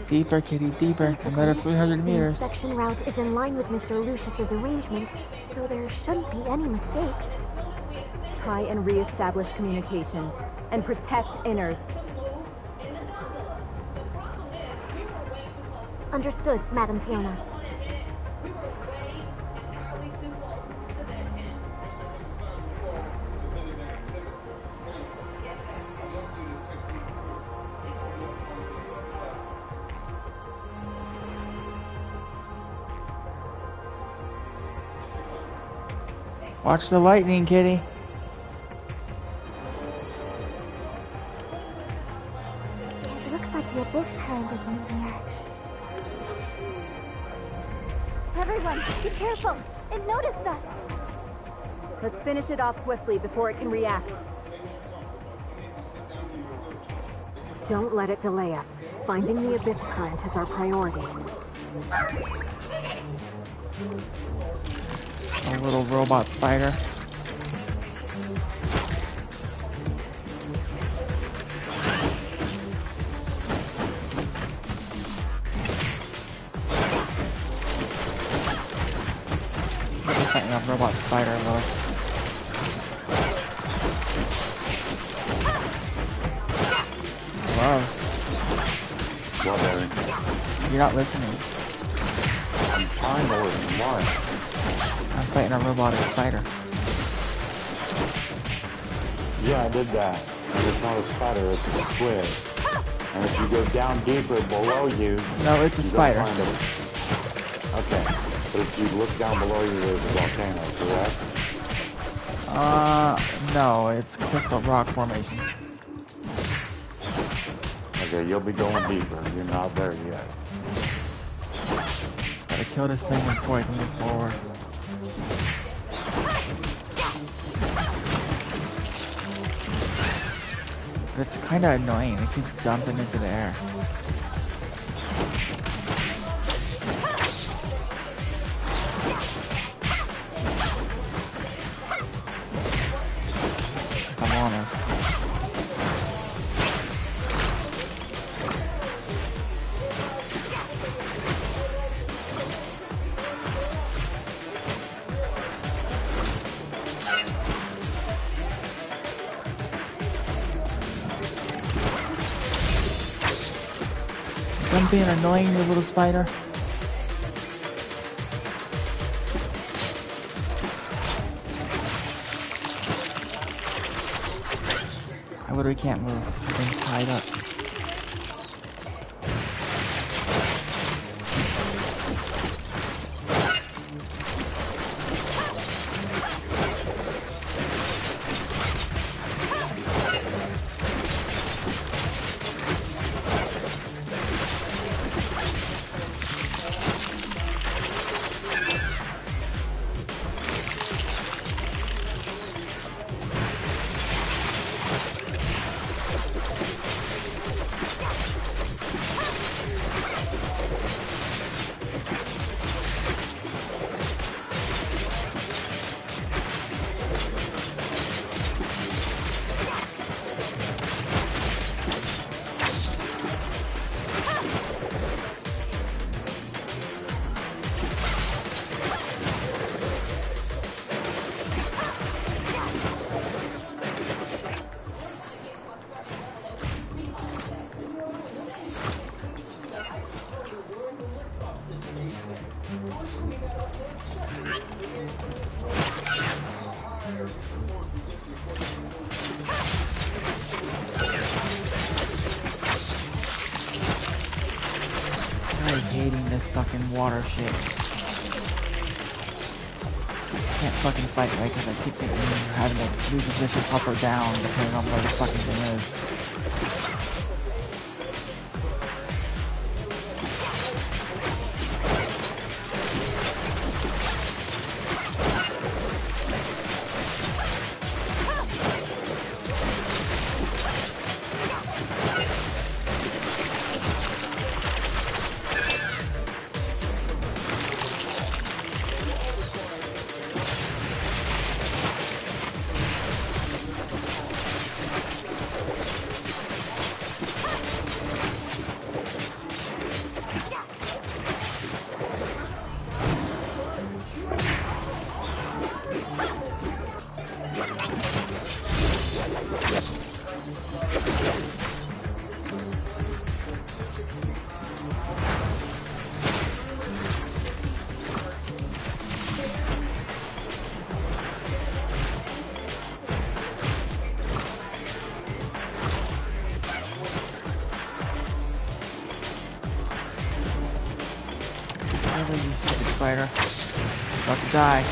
Deeper, Kitty, deeper. Another 300 meters. The inspection route is in line with Mr. Lucius's arrangement, so there shouldn't be any mistakes. Try and re-establish communications, and protect Innerth. Understood, Madam Fiona. Watch the lightning, Kitty. Looks like the abyss current is in there. Everyone, be careful! It noticed us! Let's finish it off swiftly before it can react. Don't let it delay us. Finding the abyss current is our priority. A little robot spider. Fighting a robot spider, though. Hello. What, Eric? You're not listening. I'm trying to listen. Why? I'm fighting a robotic spider. Yeah, I did that. And it's not a spider, it's a squid. And if you go down deeper below you... No, it's a spider. Find it. Okay, but if you look down below you, there's a volcano, correct? No, it's crystal rock formations. Okay, you'll be going deeper. You're not there yet. Gotta kill this thing before I can move forward. It's kinda annoying. It keeps jumping into the air. I'm honest. I'm being annoying, you little spider. I literally can't move. I've been tied up. Fucking water shit. Can't fucking fight right because I keep getting having to reposition up or down depending on where the fucking thing is. You stupid spider. About to die.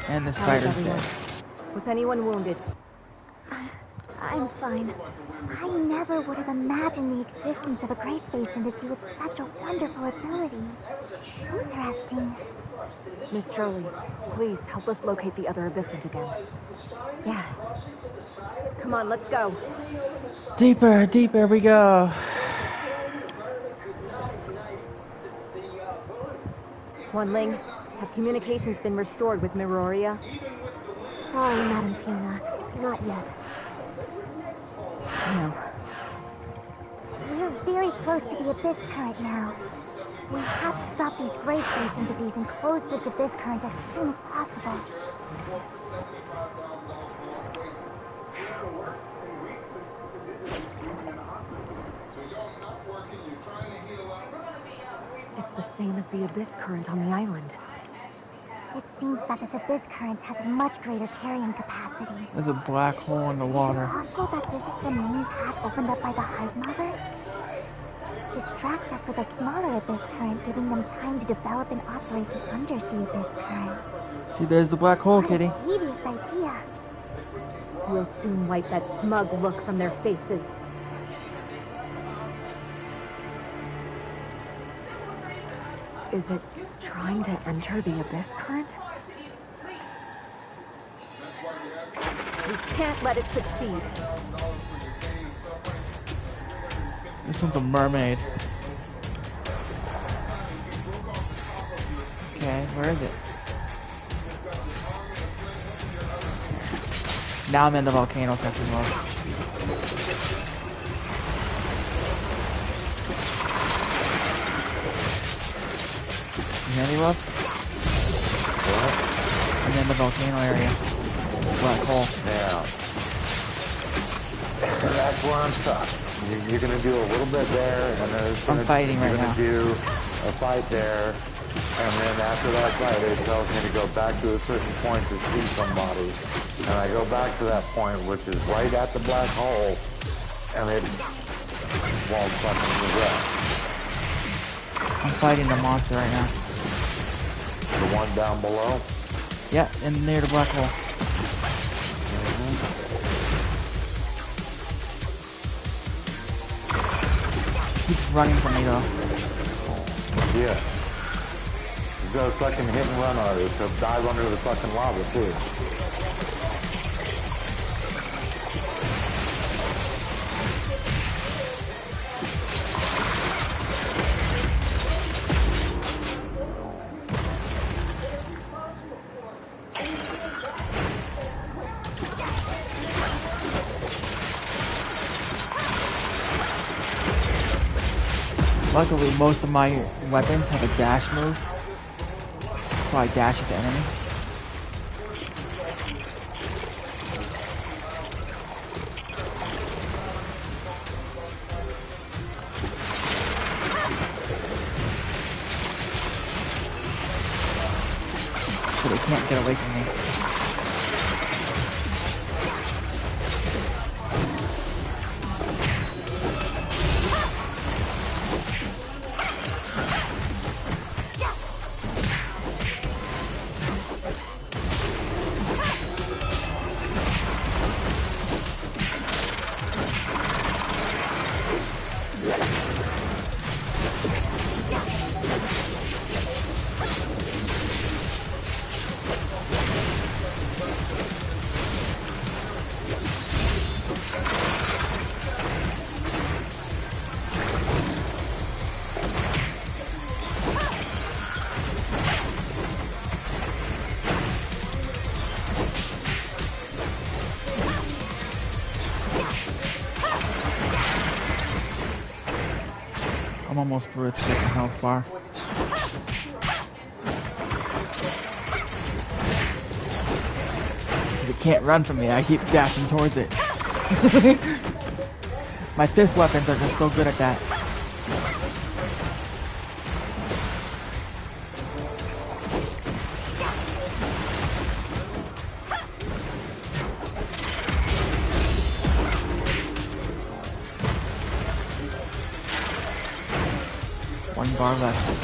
And the spider's dead. Was anyone wounded? I'm fine. I never would have imagined the existence of a gray space entity with such a wonderful ability. Interesting. Miss Jolie, please help us locate the other Abyssant again. Yes. Come on, let's go. Deeper, deeper we go. Huan Ling, have communications been restored with Miroria? Sorry, Madam Fiona. Not yet. No. We're very close to the Abyss Current now. We have to stop these gray space entities and close this Abyss Current as soon as possible. It's the same as the Abyss Current on the island. It seems that this Abyss Current has a much greater carrying capacity. curiosity. There's a black hole in the water. Is it possible that this is the main path opened up by the Hive Mother? Distract us with a smaller abyss current, giving them time to develop and operate the undersea abyss current. See, there's the black hole, Kitty. Devious idea. We'll soon wipe that smug look from their faces. Is it trying to enter the abyss current? We can't let it succeed. This one's a mermaid. Okay, where is it? Now I'm in the volcano section mode. You hear me, love? I'm in the volcano area. Black hole. Yeah. That's where I'm stuck. You're gonna do a little bit there, and then I'm fighting right now. You're gonna do a fight there, and then after that fight, it tells me to go back to a certain point to see somebody, and I go back to that point, which is right at the black hole, and it won't fucking progress. I'm fighting the monster right now. The one down below? Yeah, and near the black hole. Keeps running from me though. Yeah. He's got a fucking hit and run artist. He'll dive under the fucking lava too. Luckily, most of my weapons have a dash move, so I dash at the enemy. So they can't get away from me. I'm almost through its second health bar. Because it can't run from me, I keep dashing towards it. My fist weapons are just so good at that. One bar left.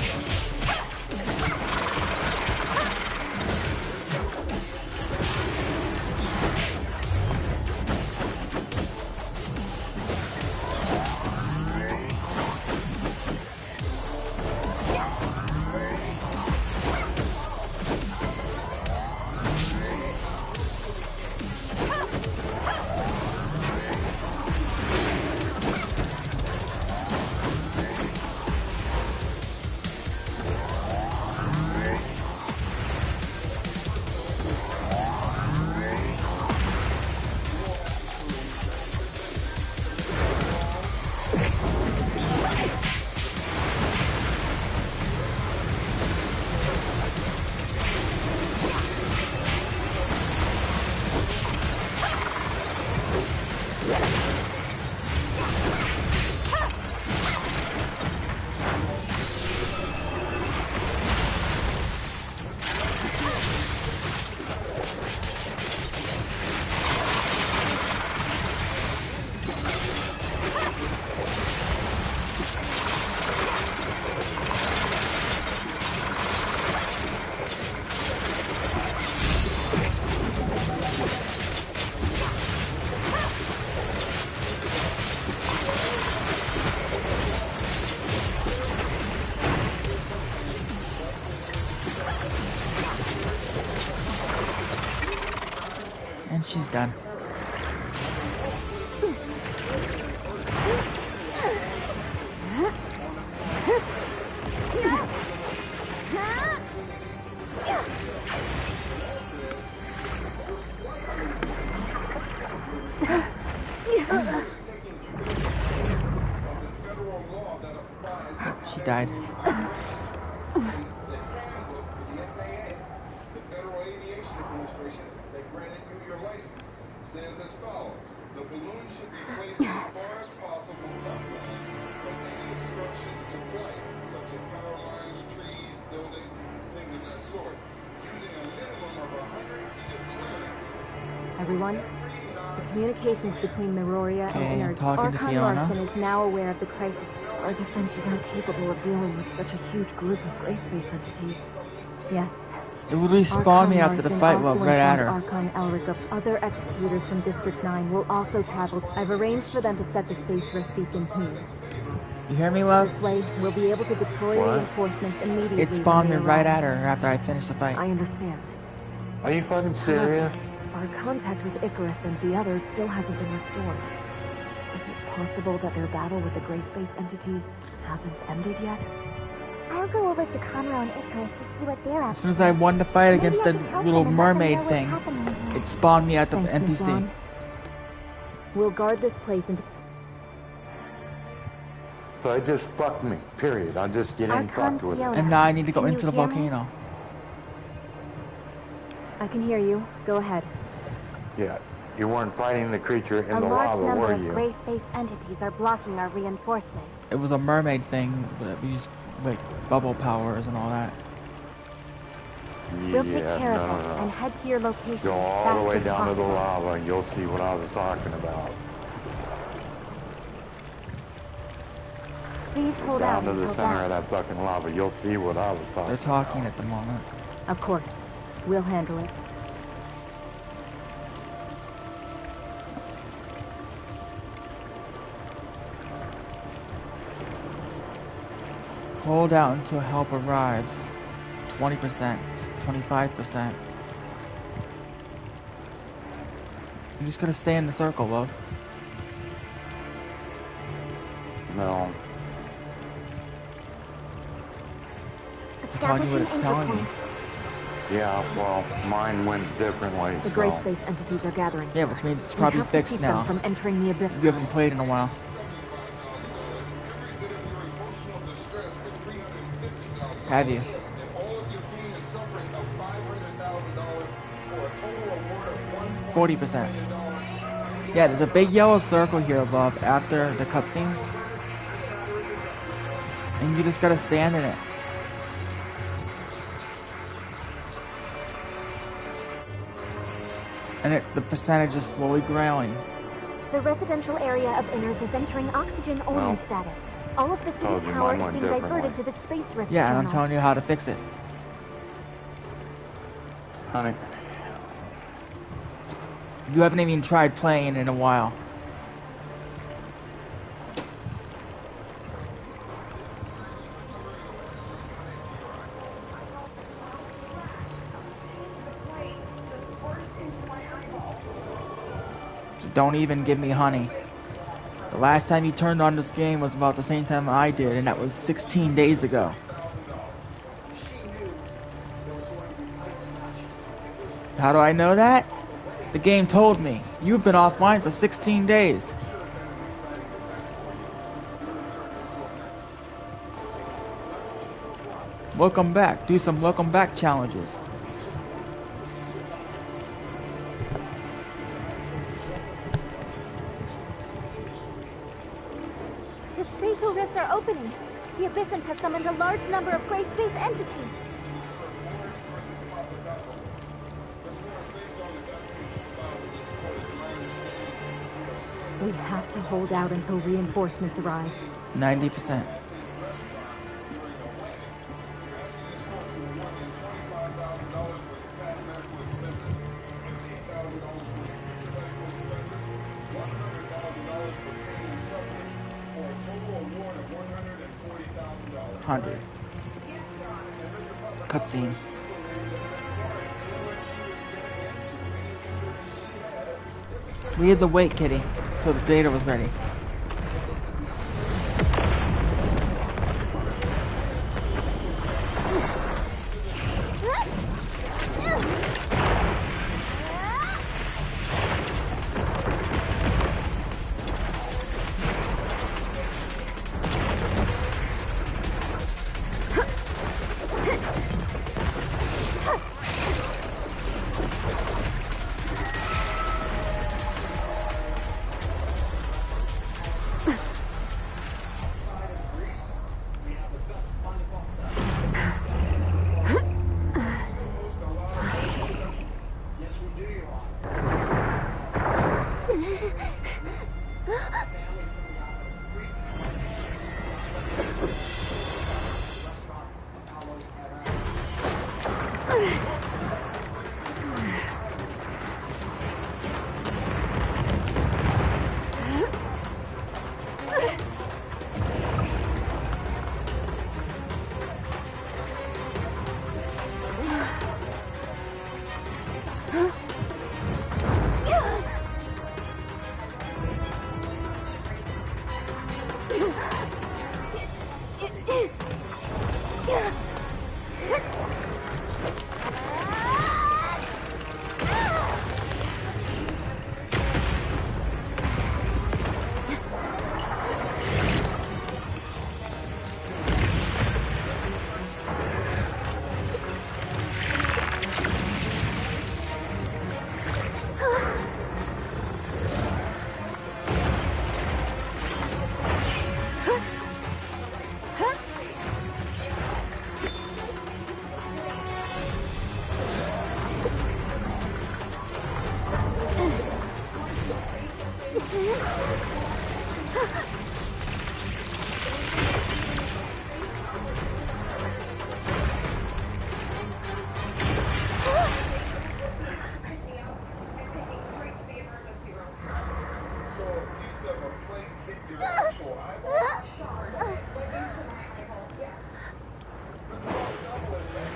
done. She died. Says as follows: the balloon should be placed as far as possible upwind from any obstructions to flight, such as power lines, trees, buildings, things of that sort, using a minimum of 100 feet of clearance. Everyone, the communications between Meroria and Inners. talking to Archon Fiona. Larson is now aware of the crisis. Our defenses aren't capable of dealing with such a huge group of gray space entities. Yes. It would respawn me after the fight well, right at her. Archon Elric of other executors from District 9 will also travel. I've arranged for them to set the space rift beacon here. You hear me, love? This way, we'll be able to deploy reinforcements immediately. It spawned me right at her after I finished the fight. I understand. Are you fucking serious? Our contact with Icarus and the others still hasn't been restored. Is it possible that their battle with the gray space entities hasn't ended yet? I'll go over to Conroe and Icarus to see what they're up to. As soon as I won the fight against the little mermaid thing, it spawned me at the NPC. John. We'll guard this place until... So it just fucked me, period. I'm just getting fucked with it. And now I need to go into the volcano. I can hear you. Go ahead. Yeah, you weren't fighting the creature in the large lava, number were of you? gray space entities are blocking our reinforcements. It was a mermaid thing that we used like bubble powers and all that. We'll take care of it and head to your location. Go all the way down to the lava and you'll see what I was talking about. Please hold Down out to the until center that. of that fucking lava, you'll see what I was talking They're talking at the moment. Of course. We'll handle it. Hold out until help arrives. 20%, 25%. You just gotta stay in the circle, love. No. I'm telling you what it's telling me. Yeah, well, mine went differently, The so... gray space entities are gathering. Yeah, which means it's We probably have to fixed keep them now. from entering the abyss. You haven't played in a while. Have you? 40%. Yeah, there's a big yellow circle here above after the cutscene. And you just gotta stand in it. And the percentage is slowly growing. The residential area of Inners is entering oxygen-only Well, status. All of the told city's you power mine is went being diverted differently. to the space rift Yeah, and I'm channel. telling you how to fix it. Honey, You haven't even tried playing in a while. So don't even give me honey. The last time you turned on this game was about the same time I did, and that was 16 days ago. How do I know that? The game told me. You've been offline for 16 days. Welcome back. Do some welcome back challenges. The spatial rifts are opening. The Abyssant has summoned a large number of gray space entities. We have to hold out until reinforcements arrive. 90%. $100. Cutscene. We had to wait, Kitty, till the data was ready.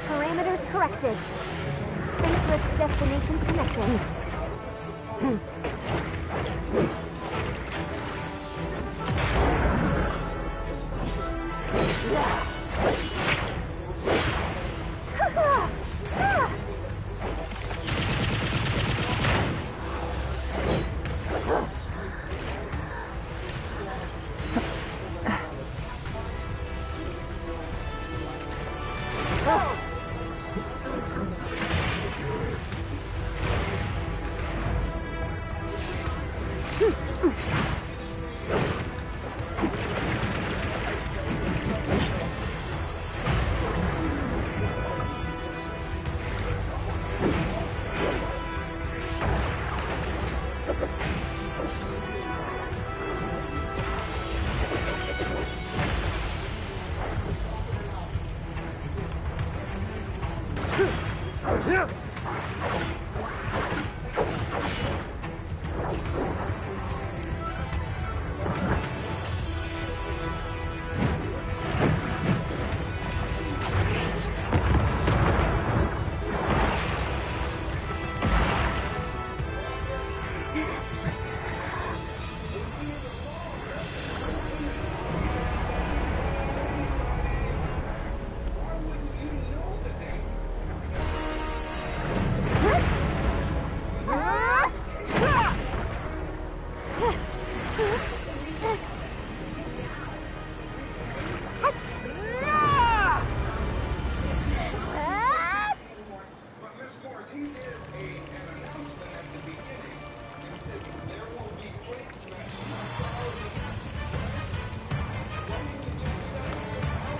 Parameters corrected. Spaceless destination connecting.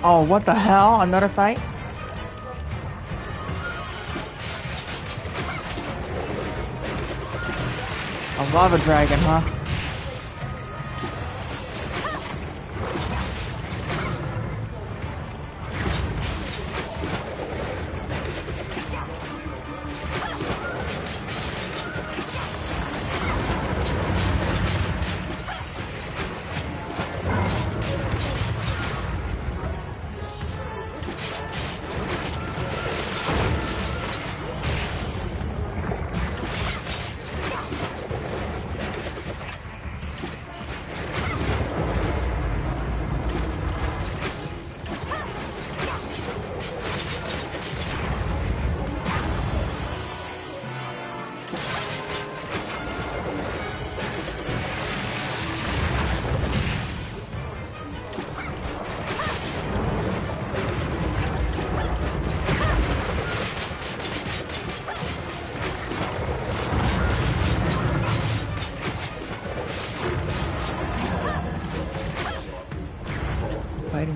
Oh, what the hell? Another fight? A lava dragon, huh?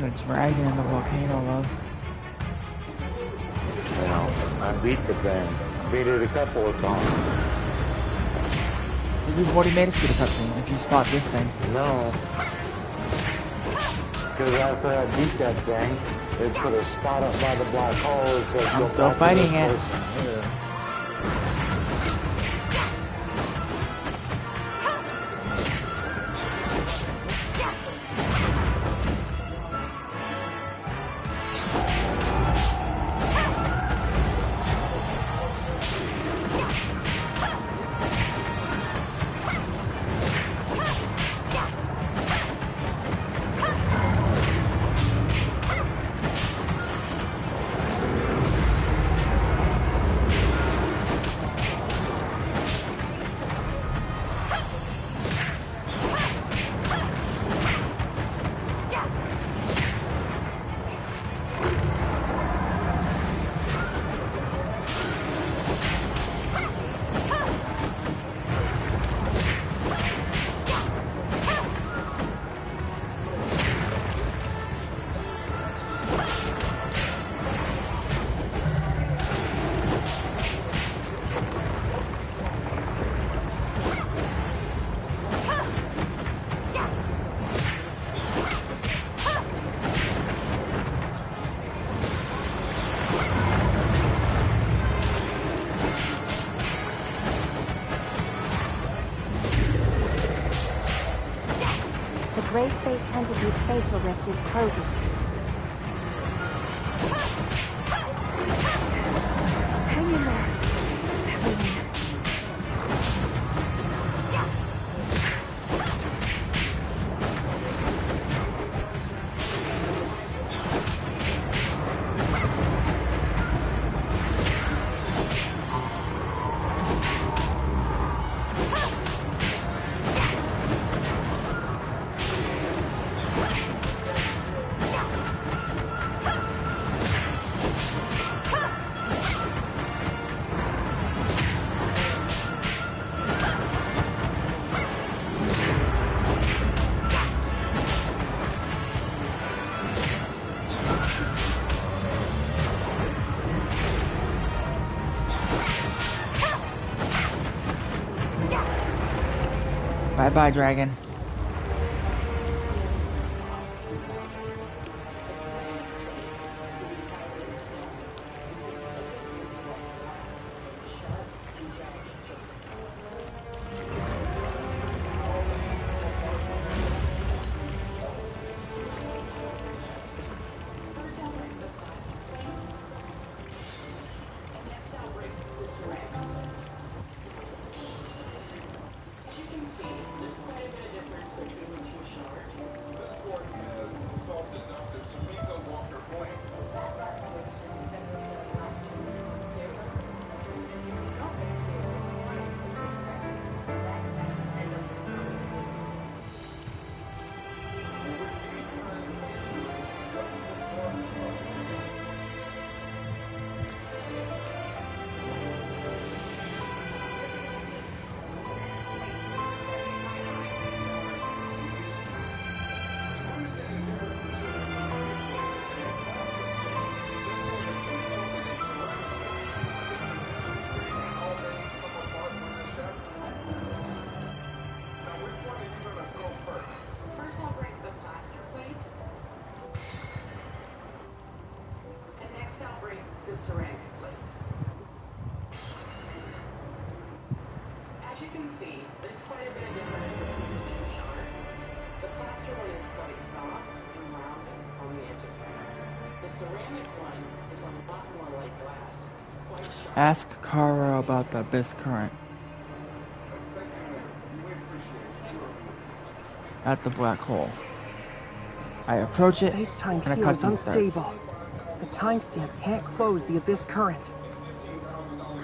a dragon in the volcano, love. You know, I beat the thing. I beat it a couple of times. So you've already made it through the cutscene if you spot this thing. No. Because after I beat that thing, they put a spot up by the black hole that says I'm go still back to fighting this it. person here. Gray Space Entity's facial rift is closing. Hang in there, everyone. Bye-bye, dragon. The ceramic plate. As you can see, there's quite a bit of difference between the two shards. The plaster one is quite soft and rounded on the edges. The ceramic one is a lot more like glass. It's quite sharp. Ask Kara about the abyss current. At the black hole. I approach it, and a cutscene starts. The timestamp can't close the abyss current.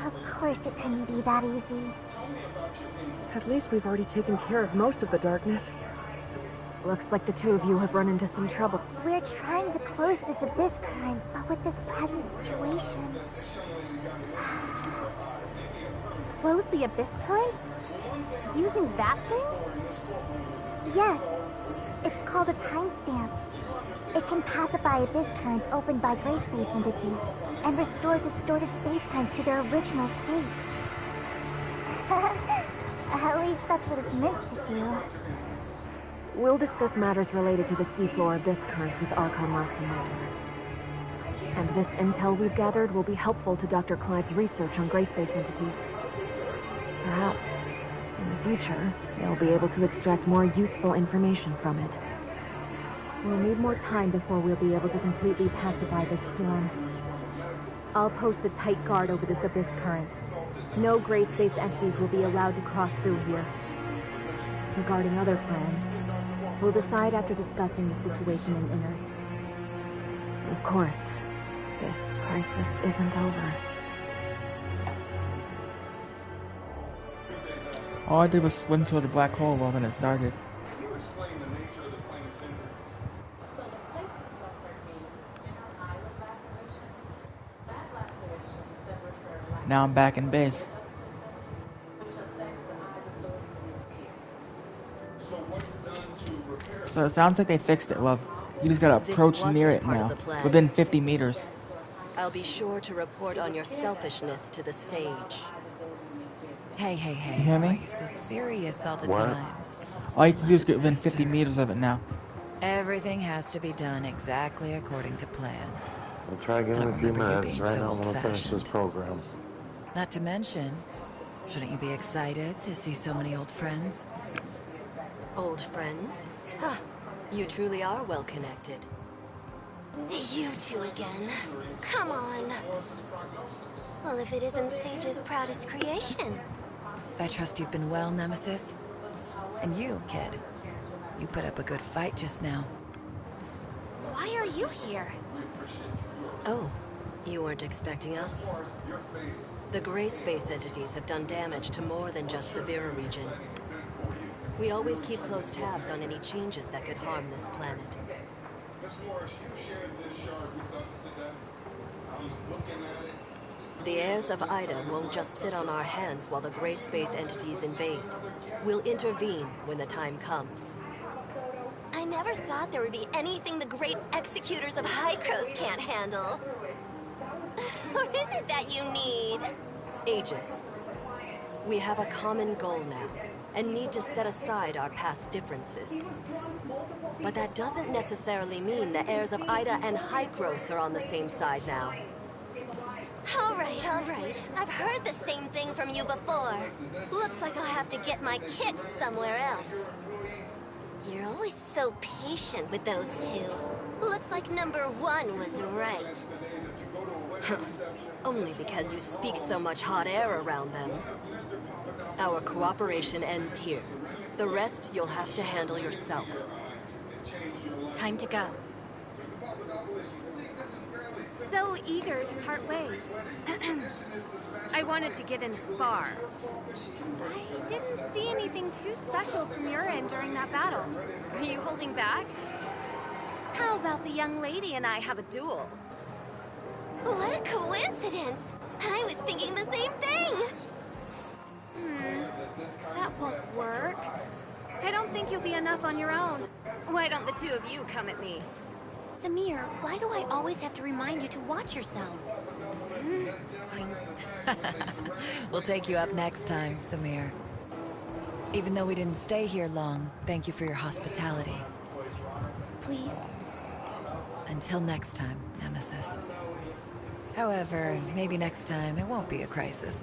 Of course it couldn't be that easy. At least we've already taken care of most of the darkness. Looks like the two of you have run into some trouble. We're trying to close this abyss current, but with this present situation... Close the abyss current? Using that thing? Yes. It's called a timestamp. It can pacify abyss currents opened by gray space entities and restore distorted spacetimes to their original state. At least that's what it's meant to do. We'll discuss matters related to the seafloor abyss currents with Archon Larson later. And this intel we've gathered will be helpful to Dr. Clive's research on gray space entities. Perhaps, in the future, they'll be able to extract more useful information from it. We'll need more time before we'll be able to completely pacify this storm. I'll post a tight guard over this abyss current. No gray space entities will be allowed to cross through here. Regarding other plans, we'll decide after discussing the situation in Inner. Of course, this crisis isn't over. All I did was swim toward the black hole when it started. Now I'm back in base. So it sounds like they fixed it, love. You just gotta approach near it now, within 50 meters. I'll be sure to report on your selfishness to the Sage. Hey, hey, hey. You hear me? Why are you so serious all the What? time? All you can do is get within 50 meters of it now. Everything has to be done exactly according to plan. I'll try again in a few remember you minutes. being Right so now I'm gonna finish this old-fashioned. program. Not to mention, shouldn't you be excited to see so many old friends? Old friends? Huh. You truly are well connected. You two again. Come on. Well, if it isn't Sage's proudest creation. I trust you've been well, Nemesis. And you, kid. You put up a good fight just now. Why are you here? Oh, you weren't expecting us? The gray space entities have done damage to more than just the Vera region. We always keep close tabs on any changes that could harm this planet. Miss Morris, you shared this shard with us today. I'm looking at it. The heirs of Ida won't just sit on our hands while the gray space entities invade. We'll intervene when the time comes. I never thought there would be anything the great executors of Hykros can't handle. Or is it that you need? Aegis. We have a common goal now, and need to set aside our past differences. But that doesn't necessarily mean the heirs of Ida and Hykros are on the same side now. All right, all right. I've heard the same thing from you before. Looks like I'll have to get my kicks somewhere else. You're always so patient with those two. Looks like number one was right. Only because you speak so much hot air around them. Our cooperation ends here. The rest you'll have to handle yourself. Time to go. So eager to part ways. I wanted to get in a spar. I didn't see anything too special from your end during that battle. Are you holding back? How about the young lady and I have a duel? What a coincidence! I was thinking the same thing! That won't work. I don't think you'll be enough on your own. Why don't the two of you come at me? Samir, why do I always have to remind you to watch yourself? We'll take you up next time, Samir. Even though we didn't stay here long, thank you for your hospitality. Please? Until next time, Nemesis. However, maybe next time it won't be a crisis.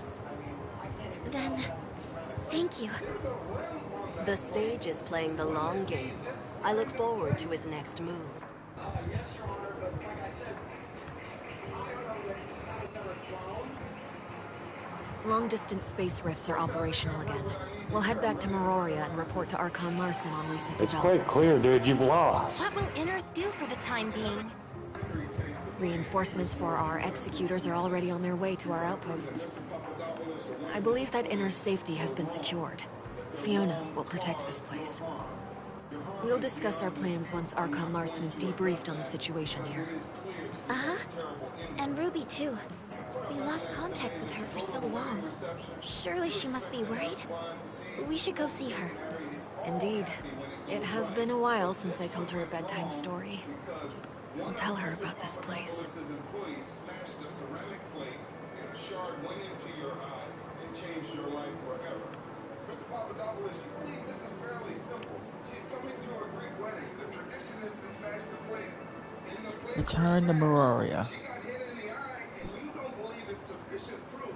Then, thank you. The Sage is playing the long game. I look forward to his next move. Yes, Your Honor, but like I said, I don't know that I've never flown. Long-distance space rifts are operational again. We'll head back to Meroria and report to Archon Larson on recent It's developments. quite clear, dude. You've lost. What will Inners do for the time being? Reinforcements for our executors are already on their way to our outposts. I believe that Inner's safety has been secured. Fiona will protect this place. We'll discuss our plans once Archon Larson is debriefed on the situation here. Uh-huh. And Ruby, too. We lost contact with her for so long. Surely she must be worried. We should go see her. Indeed. It has been a while since I told her a bedtime story. I'll tell her about this place. Mr. Papadopoulos, you believe this is fairly simple. She's coming to a Greek wedding. The tradition is to smash the plates. In the place Return to Meroria. she got hit in the eye, and you don't believe it's sufficient proof